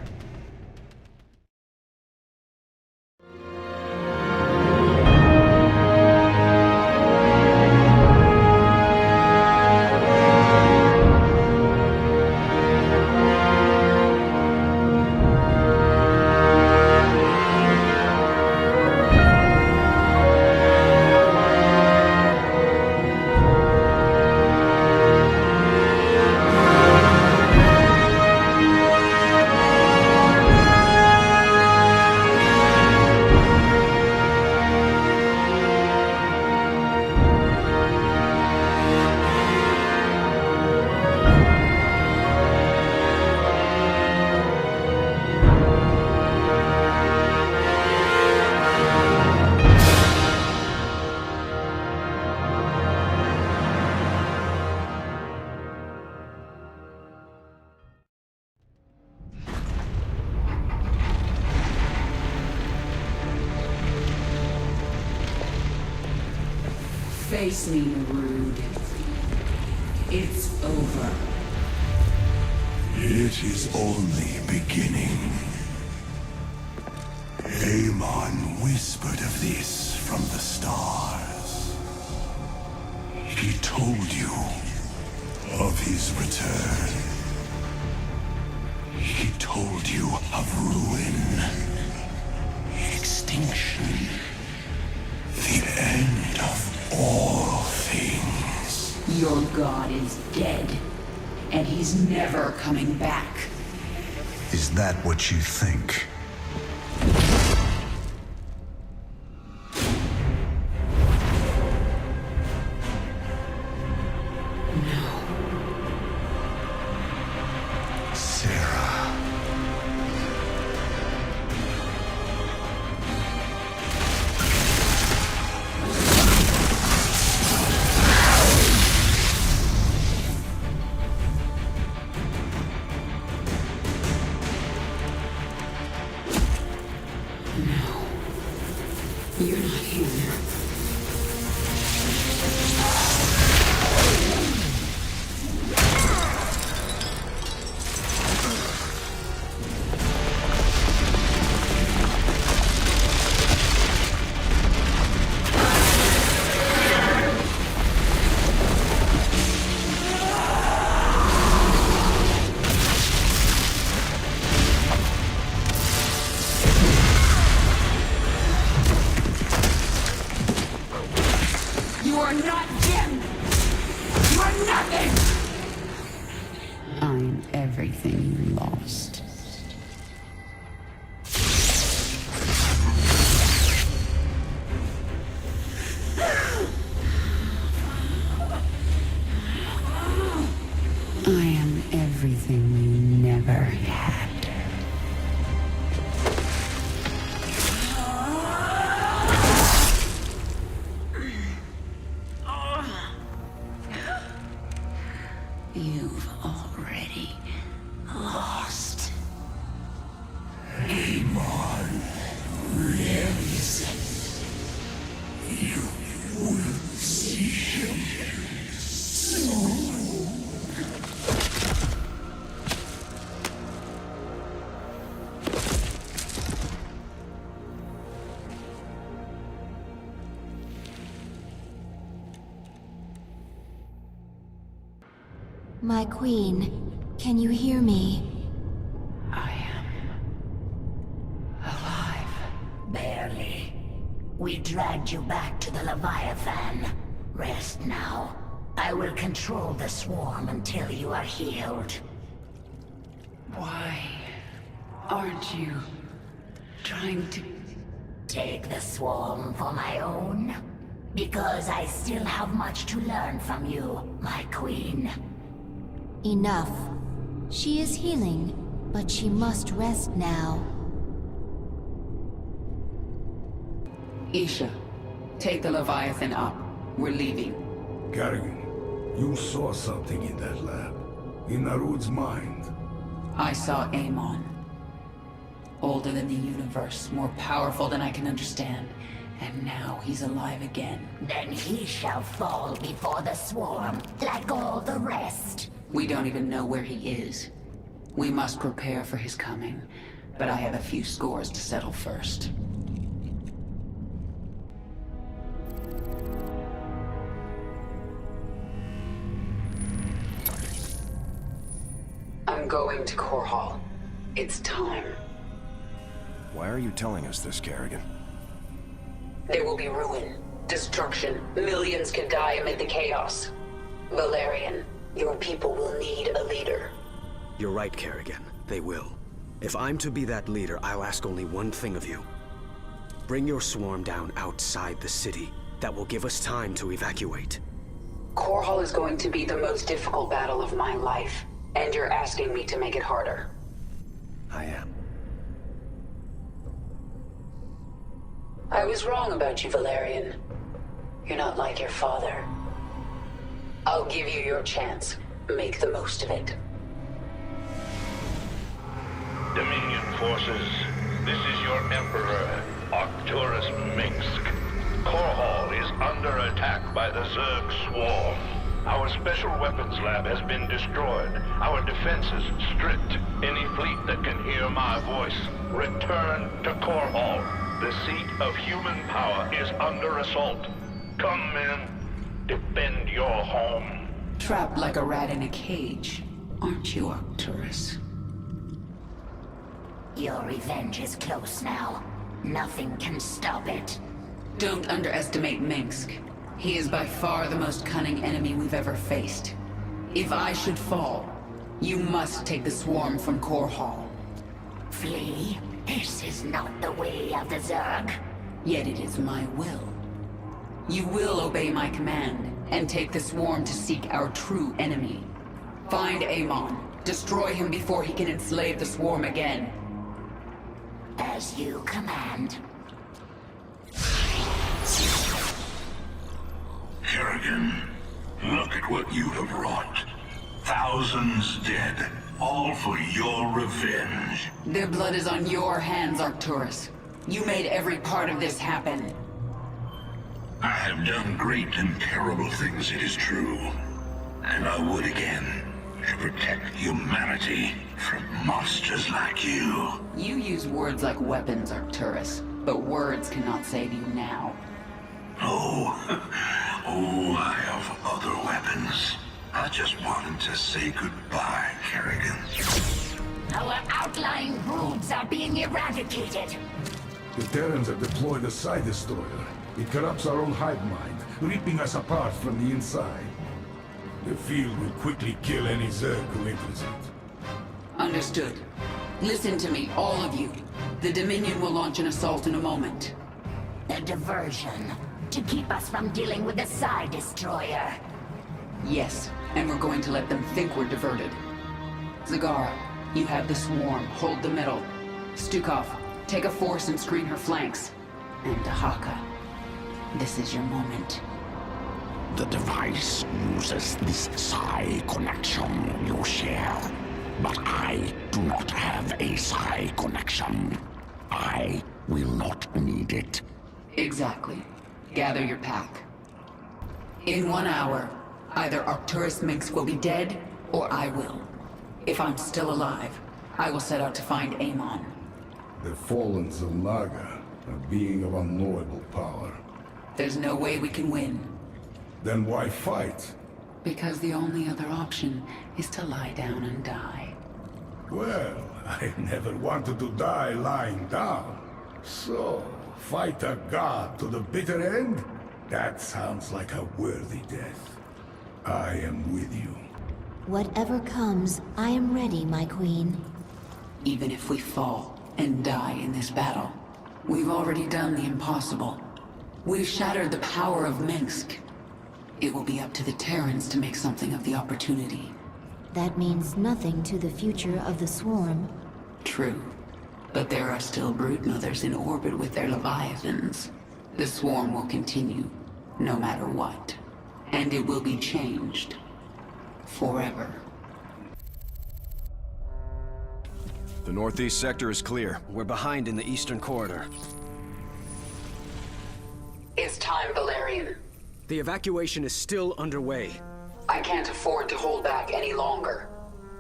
Face me, Rude. It's over. It is only beginning. Amon whispered of this from the stars. He told you of his return. He told you of ruin, extinction, the end of all things. Your god is dead, and he's never coming back. Is that what you think? You're not here. I'm everything you lost. I am everything you never had. You've already lost. Amon lives. You will see him soon. My queen, can you hear me? I am alive. Barely. We dragged you back to the Leviathan. Rest now. I will control the swarm until you are healed. Why aren't you trying to take the swarm for my own? Because I still have much to learn from you, my queen. Enough. She is healing, but she must rest now. Isha, take the Leviathan up. We're leaving. Kerrigan, you saw something in that lab. In Narud's mind. I saw Amon. Older than the universe, more powerful than I can understand, and now he's alive again. Then he shall fall before the swarm, like all the rest. We don't even know where he is. We must prepare for his coming, but I have a few scores to settle first. I'm going to Core Hall. It's time. Why are you telling us this, Kerrigan? There will be ruin, destruction. Millions can die amid the chaos. Valerian, your people will need a leader. You're right, Kerrigan. They will. If I'm to be that leader, I'll ask only one thing of you. Bring your swarm down outside the city. That will give us time to evacuate. Core Hall is going to be the most difficult battle of my life, and you're asking me to make it harder. I am. I was wrong about you, Valerian. You're not like your father. I'll give you your chance. Make the most of it. Dominion forces, this is your Emperor, Arcturus Minsk. Core Hall is under attack by the Zerg swarm. Our special weapons lab has been destroyed. Our defenses stripped. Any fleet that can hear my voice, return to Core Hall. The seat of human power is under assault. Come, men. Defend your home. Trapped like a rat in a cage, aren't you, Arcturus? Your revenge is close now. Nothing can stop it. Don't underestimate Minsk. He is by far the most cunning enemy we've ever faced. If I should fall, you must take the swarm from Core Hall. Flee? This is not the way of the Zerg. Yet it is my will. You will obey my command, and take the swarm to seek our true enemy. Find Amon. Destroy him before he can enslave the swarm again. As you command. Kerrigan, look at what you have wrought. Thousands dead, all for your revenge. Their blood is on your hands, Arcturus. You made every part of this happen. I have done great and terrible things, it is true. And I would again, to protect humanity from monsters like you. You use words like weapons, Arcturus, but words cannot save you now. Oh, I have other weapons. I just wanted to say goodbye, Kerrigan. Our outlying broods are being eradicated. The Terrans have deployed a Psi Destroyer. It corrupts our own hive mind, ripping us apart from the inside. The field will quickly kill any Zerg who enters it. Understood. Listen to me, all of you. The Dominion will launch an assault in a moment. A diversion, to keep us from dealing with the Psi Destroyer. Yes, and we're going to let them think we're diverted. Zagara, you have the swarm. Hold the middle. Stukov, take a force and screen her flanks. And Dahaka, this is your moment. The device uses this Psi connection you share. But I do not have a Psi connection. I will not need it. Exactly. Gather your pack. In 1 hour, either Arcturus Minsk will be dead, or I will. If I'm still alive, I will set out to find Amon. The fallen Zernaga, a being of unknowable power. There's no way we can win. Then why fight? Because the only other option is to lie down and die. Well, I never wanted to die lying down. So, fight a god to the bitter end? That sounds like a worthy death. I am with you. Whatever comes, I am ready, my queen. Even if we fall and die in this battle, we've already done the impossible. We've shattered the power of Minsk. It will be up to the Terrans to make something of the opportunity. That means nothing to the future of the swarm. True. But there are still broodmothers in orbit with their leviathans. The swarm will continue, no matter what. And it will be changed. Forever. The northeast sector is clear. We're behind in the eastern corridor. Valerian. The evacuation is still underway. I can't afford to hold back any longer.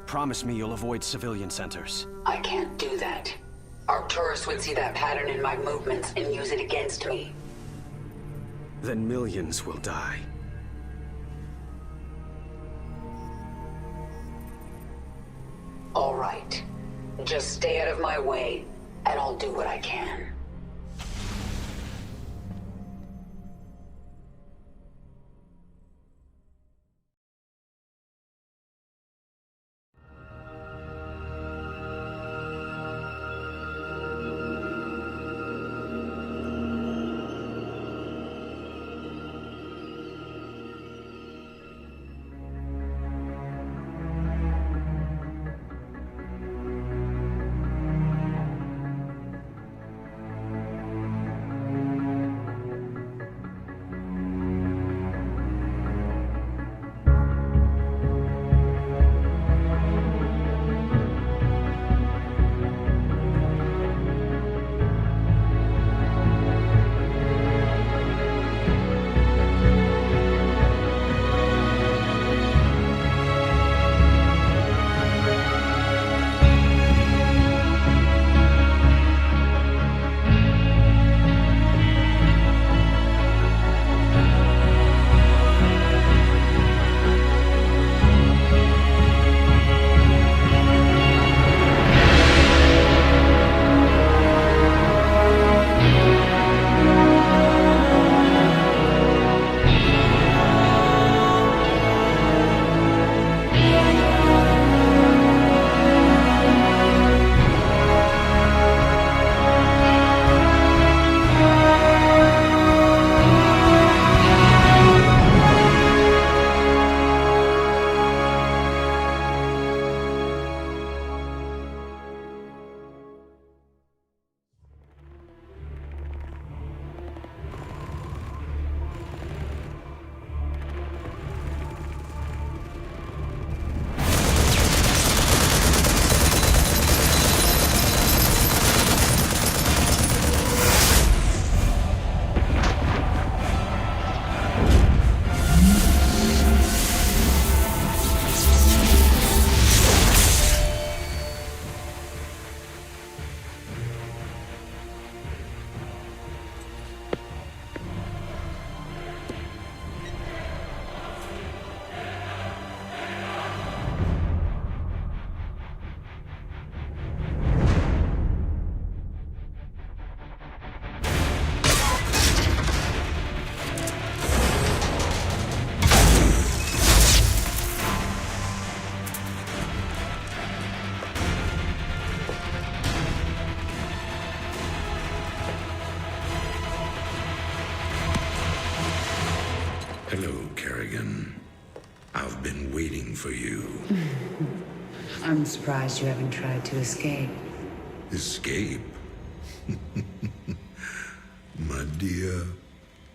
Promise me you'll avoid civilian centers. I can't do that. Arcturus would see that pattern in my movements and use it against me. Then millions will die. All right. Just stay out of my way, and I'll do what I can. Hello, Kerrigan. I've been waiting for you. I'm surprised you haven't tried to escape. Escape? My dear,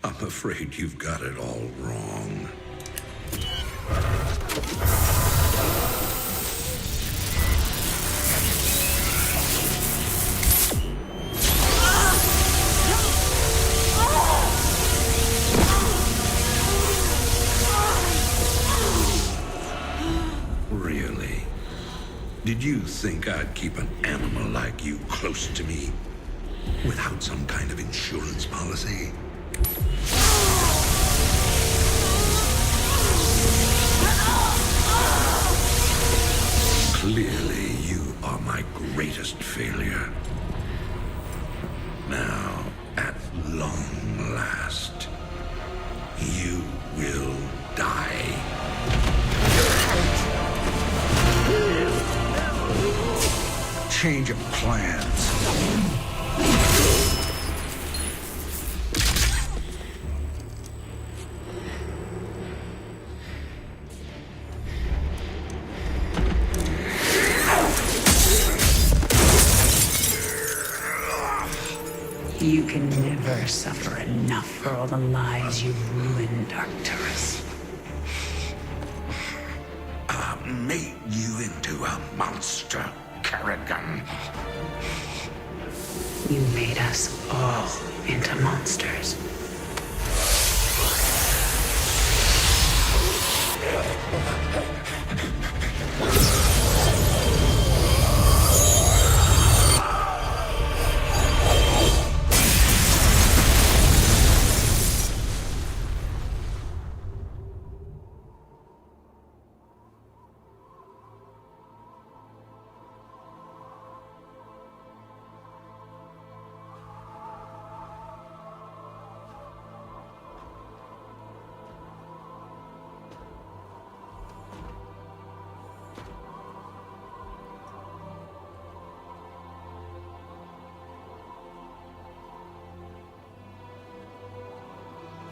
I'm afraid you've got it all wrong. Really? Did you think I'd keep an animal like you close to me without some kind of insurance policy? Clearly, you are my greatest failure. Now, at long last, you will die. Change of plans. You can never suffer enough for all the lives you've ruined, Arcturus. I made you into a monster, Kerrigan. You made us all into monsters.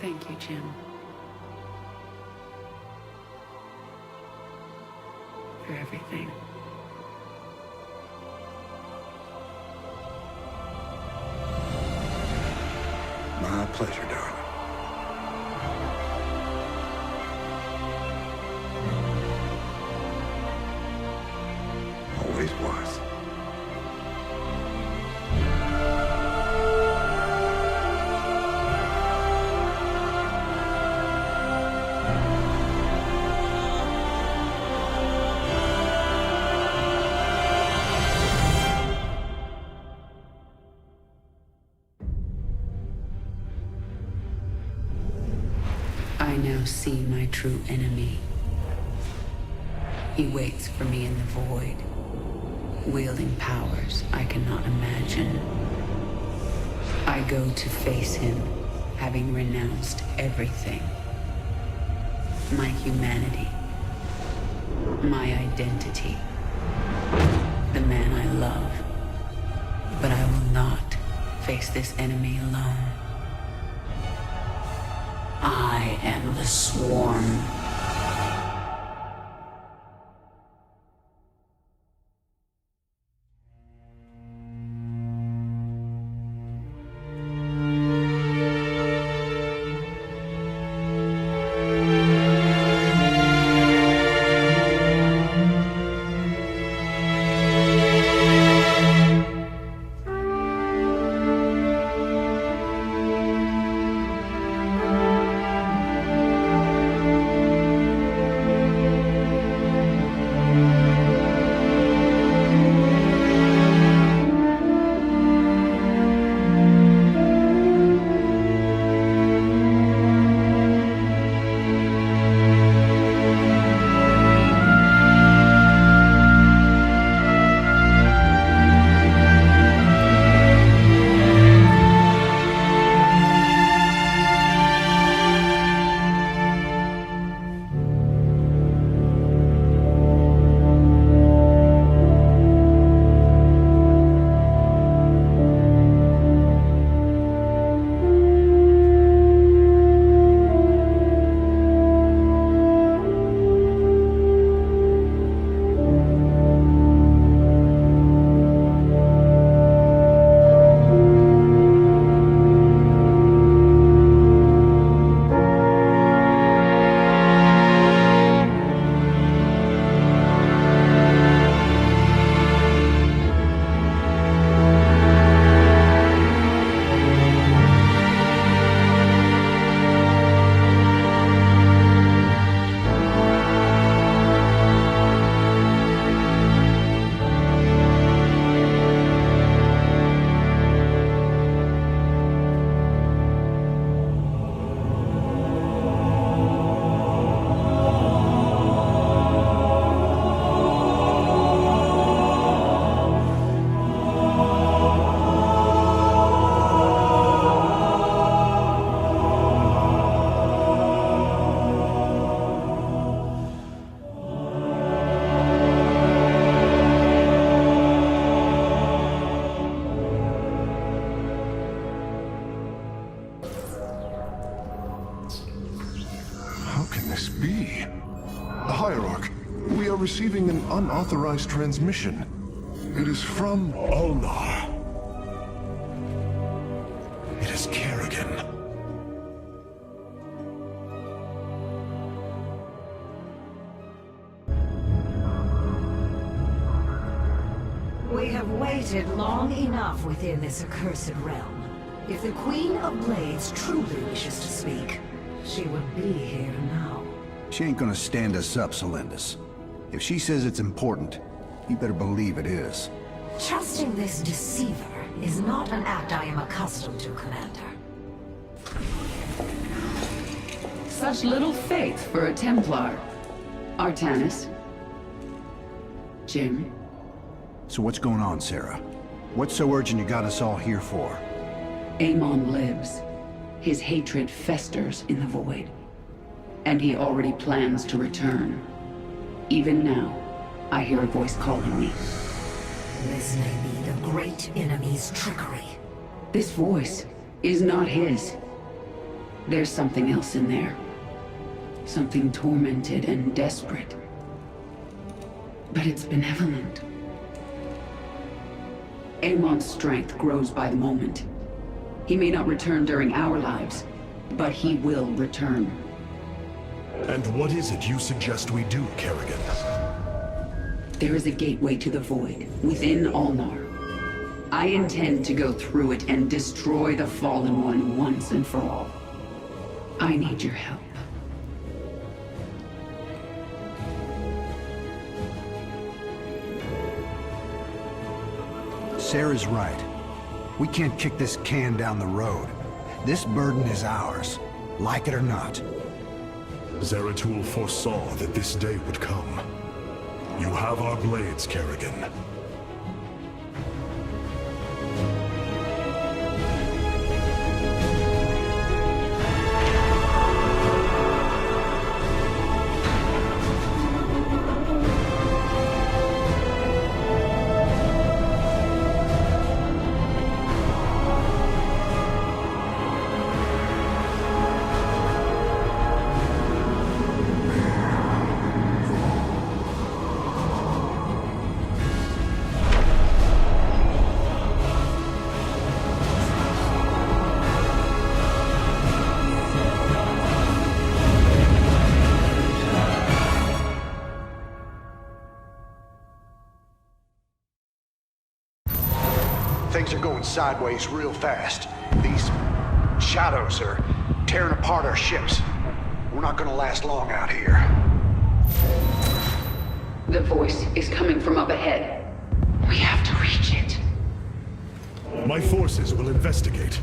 Thank you, Jim. For everything. My pleasure, darling. Always was. I now see my true enemy. He waits for me in the void, wielding powers I cannot imagine. I go to face him, having renounced everything. My humanity, my identity, the man I love. But I will not face this enemy alone. I am the Swarm. this be? The Hierarch, we are receiving an unauthorized transmission. It is from Ulnar. It is Kerrigan. We have waited long enough within this accursed realm. If the Queen of Blades truly wishes to speak, she would be here now. She ain't gonna stand us up, Celendis. If she says it's important, you better believe it is. Trusting this deceiver is not an act I am accustomed to, Commander. Such little faith for a Templar. Artanis. Jim. So what's going on, Sarah? What's so urgent you got us all here for? Amon lives. His hatred festers in the void. And he already plans to return. Even now, I hear a voice calling me. This may be the great enemy's trickery. This voice is not his. There's something else in there. Something tormented and desperate. But it's benevolent. Amon's strength grows by the moment. He may not return during our lives, but he will return. And what is it you suggest we do, Kerrigan? There is a gateway to the Void, within Ulnar. I intend to go through it and destroy the Fallen One once and for all. I need your help. Sarah's right. We can't kick this can down the road. This burden is ours, like it or not. Zeratul foresaw that this day would come. You have our blades, Kerrigan. Things are going sideways real fast. These shadows are tearing apart our ships. We're not gonna last long out here. The voice is coming from up ahead. We have to reach it. My forces will investigate.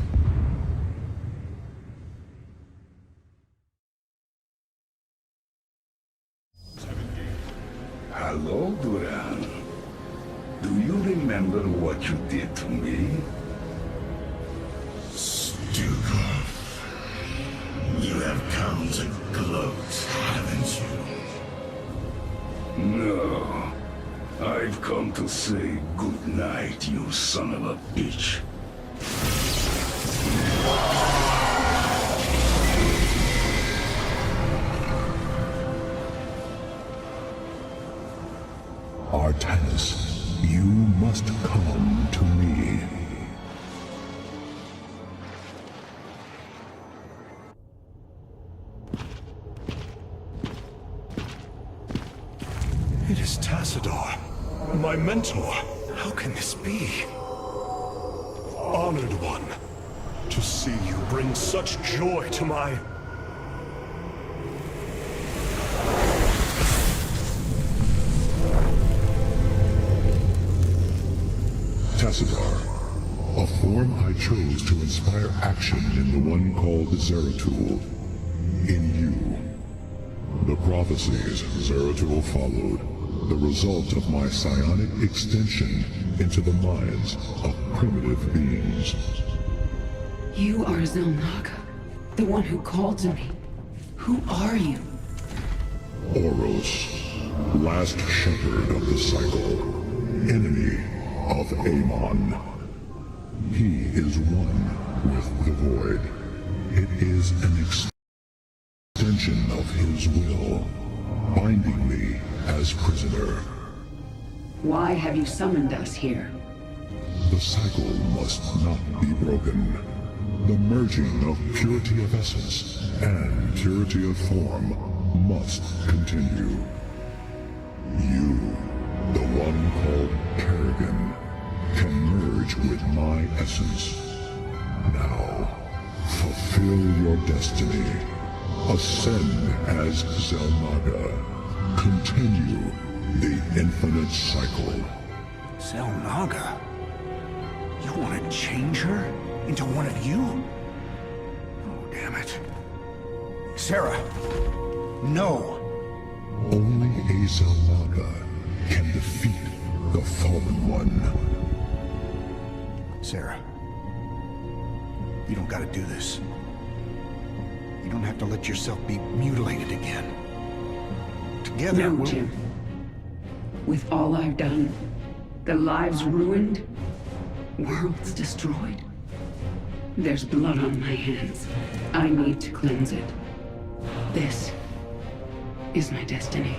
Hello, Dougan. Do you remember what you did to me? Stukov, you have come to gloat, haven't you? No. I've come to say good night, you son of a bitch. Artanis, you must come to me. It is Tassadar, my mentor. How can this be? Honored one, to see you bring such joy to my... Tassadar, a form I chose to inspire action in the one called Zeratul. In you. The prophecies Zeratul followed, the result of my psionic extension into the minds of primitive beings. You are Zelnaga, the one who called to me. Who are you? Oros, last shepherd of the cycle, enemy of Amon. He is one with the Void. It is an extension of his will, binding me as prisoner. Why have you summoned us here? The cycle must not be broken. The merging of purity of essence and purity of form must continue. You, the one called Kerrigan, can merge with my essence. Now, fulfill your destiny. Ascend as Zelnaga. Continue the infinite cycle. Zelnaga? You want to change her into one of you? Oh, damn it. Sarah, no. Only a Zelnaga can defeat the Fallen One. Sarah, you don't gotta do this. You don't have to let yourself be mutilated again. Together, No, we'll... Jim. With all I've done, the lives ruined, worlds destroyed, There's blood on my hands. I need to cleanse it. This is my destiny.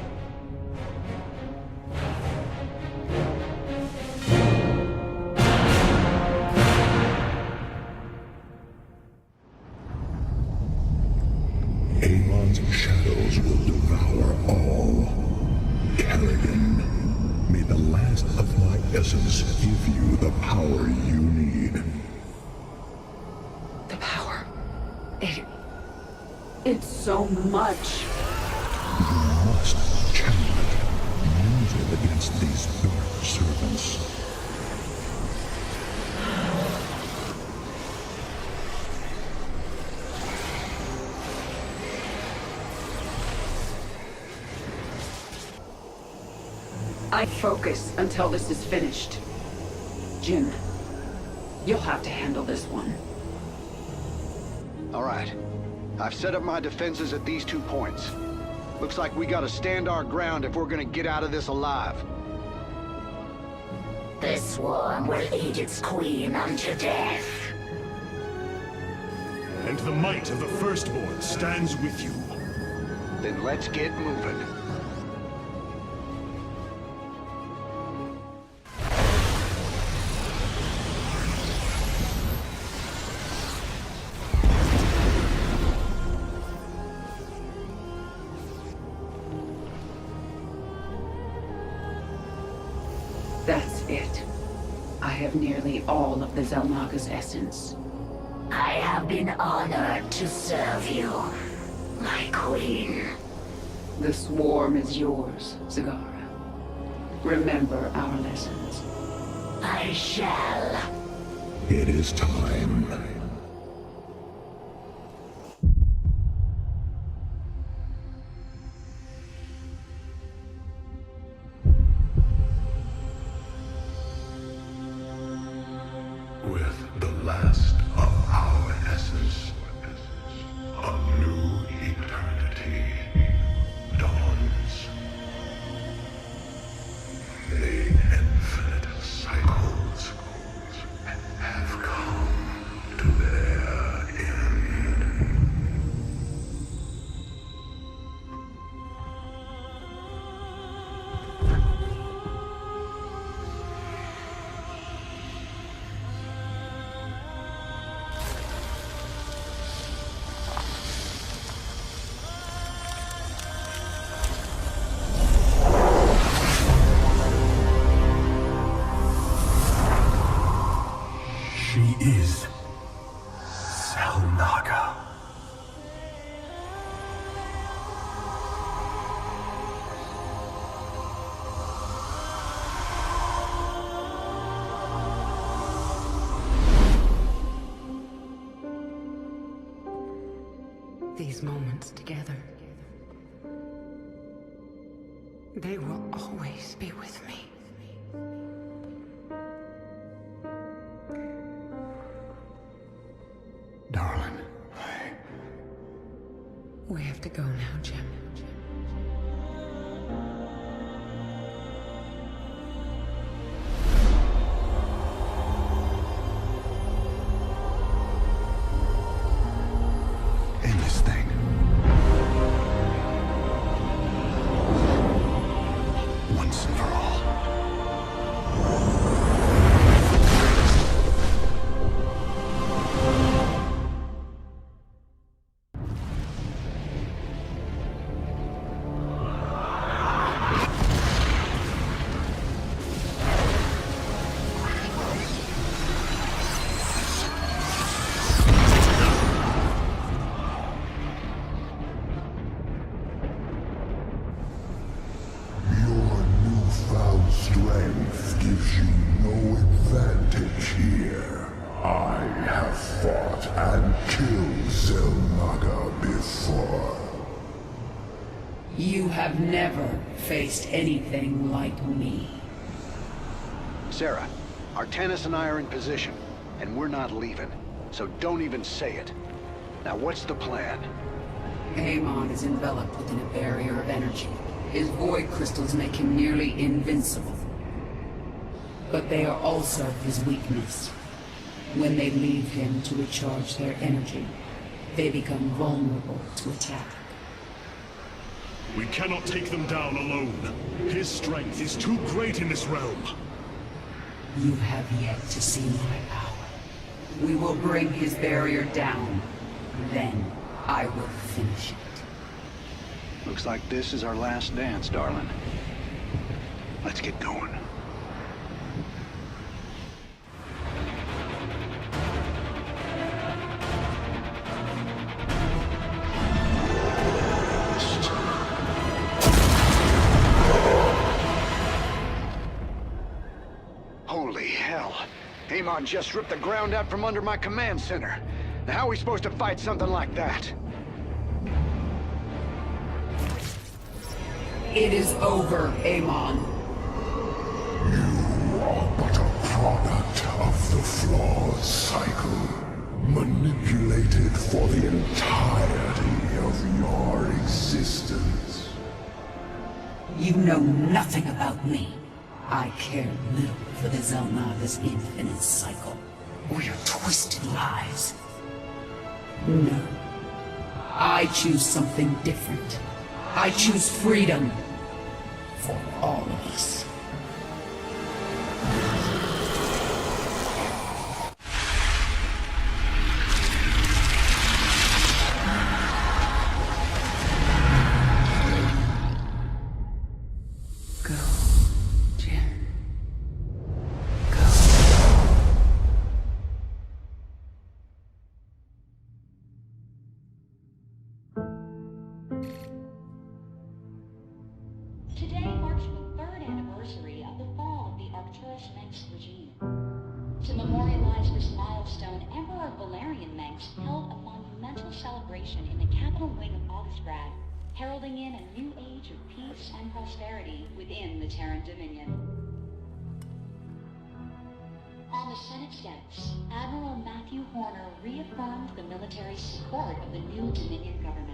Amon's shadows will devour all. Kerrigan, may the last of my essence give you the power you need. The power. It's so much. You must channel it. Use it against these dark servants. I focus until this is finished. Jim, you'll have to handle this one. All right. I've set up my defenses at these 2 points. Looks like we gotta stand our ground if we're gonna get out of this alive. This swarm will eat its queen unto death. And the might of the Firstborn stands with you. Then let's get moving. That's it. I have nearly all of the Xel'Naga's essence. I have been honored to serve you, my queen. The swarm is yours, Zagara. Remember our lessons. I shall. It is time. With the last of our essence, a new eternity dawns. The infinite cycles have come to their end. She is Xel'Naga. These moments together, they will always be with me. Darling, We have to go now, Jim. End this thing. Once and for all. your newfound strength gives you no advantage here. I have fought and killed Xel'Naga before. You have never faced anything like me. Sarah, Artanis and I are in position, and we're not leaving. So don't even say it. Now what's the plan? Amon is enveloped within a barrier of energy. His void crystals make him nearly invincible. But they are also his weakness. When they leave him to recharge their energy, they become vulnerable to attack. We cannot take them down alone. His strength is too great in this realm. You have yet to see my power. We will bring his barrier down. Then I will finish it. Looks like this is our last dance, darling. Let's get going. Holy hell! Amon just ripped the ground out from under my command center. Now how are we supposed to fight something like that? It is over, Amon. You are but a product of the flawed cycle, manipulated for the entirety of your existence. You know nothing about me. I care little for the Zelnaga's infinite cycle, or your twisted lies. No. I choose something different. I choose freedom. For all of us. Today marks the third anniversary of the fall of the Arcturus Mengsk regime. To memorialize this milestone, Emperor Valerian Mengsk held a monumental celebration in the capital wing of Augustgrad, heralding in a new age of peace and prosperity within the Terran Dominion. On the Senate steps, Admiral Matthew Horner reaffirmed the military support of the new Dominion government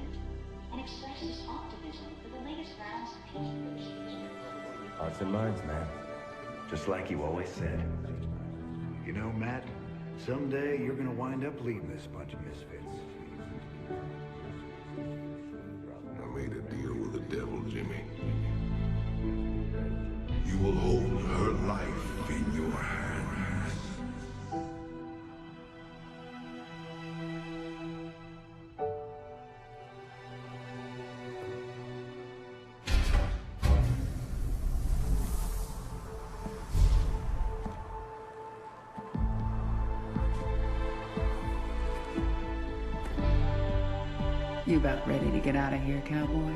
and expressed his optimism for the latest rounds of peace negotiations. Hearts and minds, man. Just like you always said. You know, Matt, someday you're gonna wind up leading this bunch of misfits. I made a deal with the devil, Jimmy. You will hold her life in your hands. You about ready to get out of here, cowboy?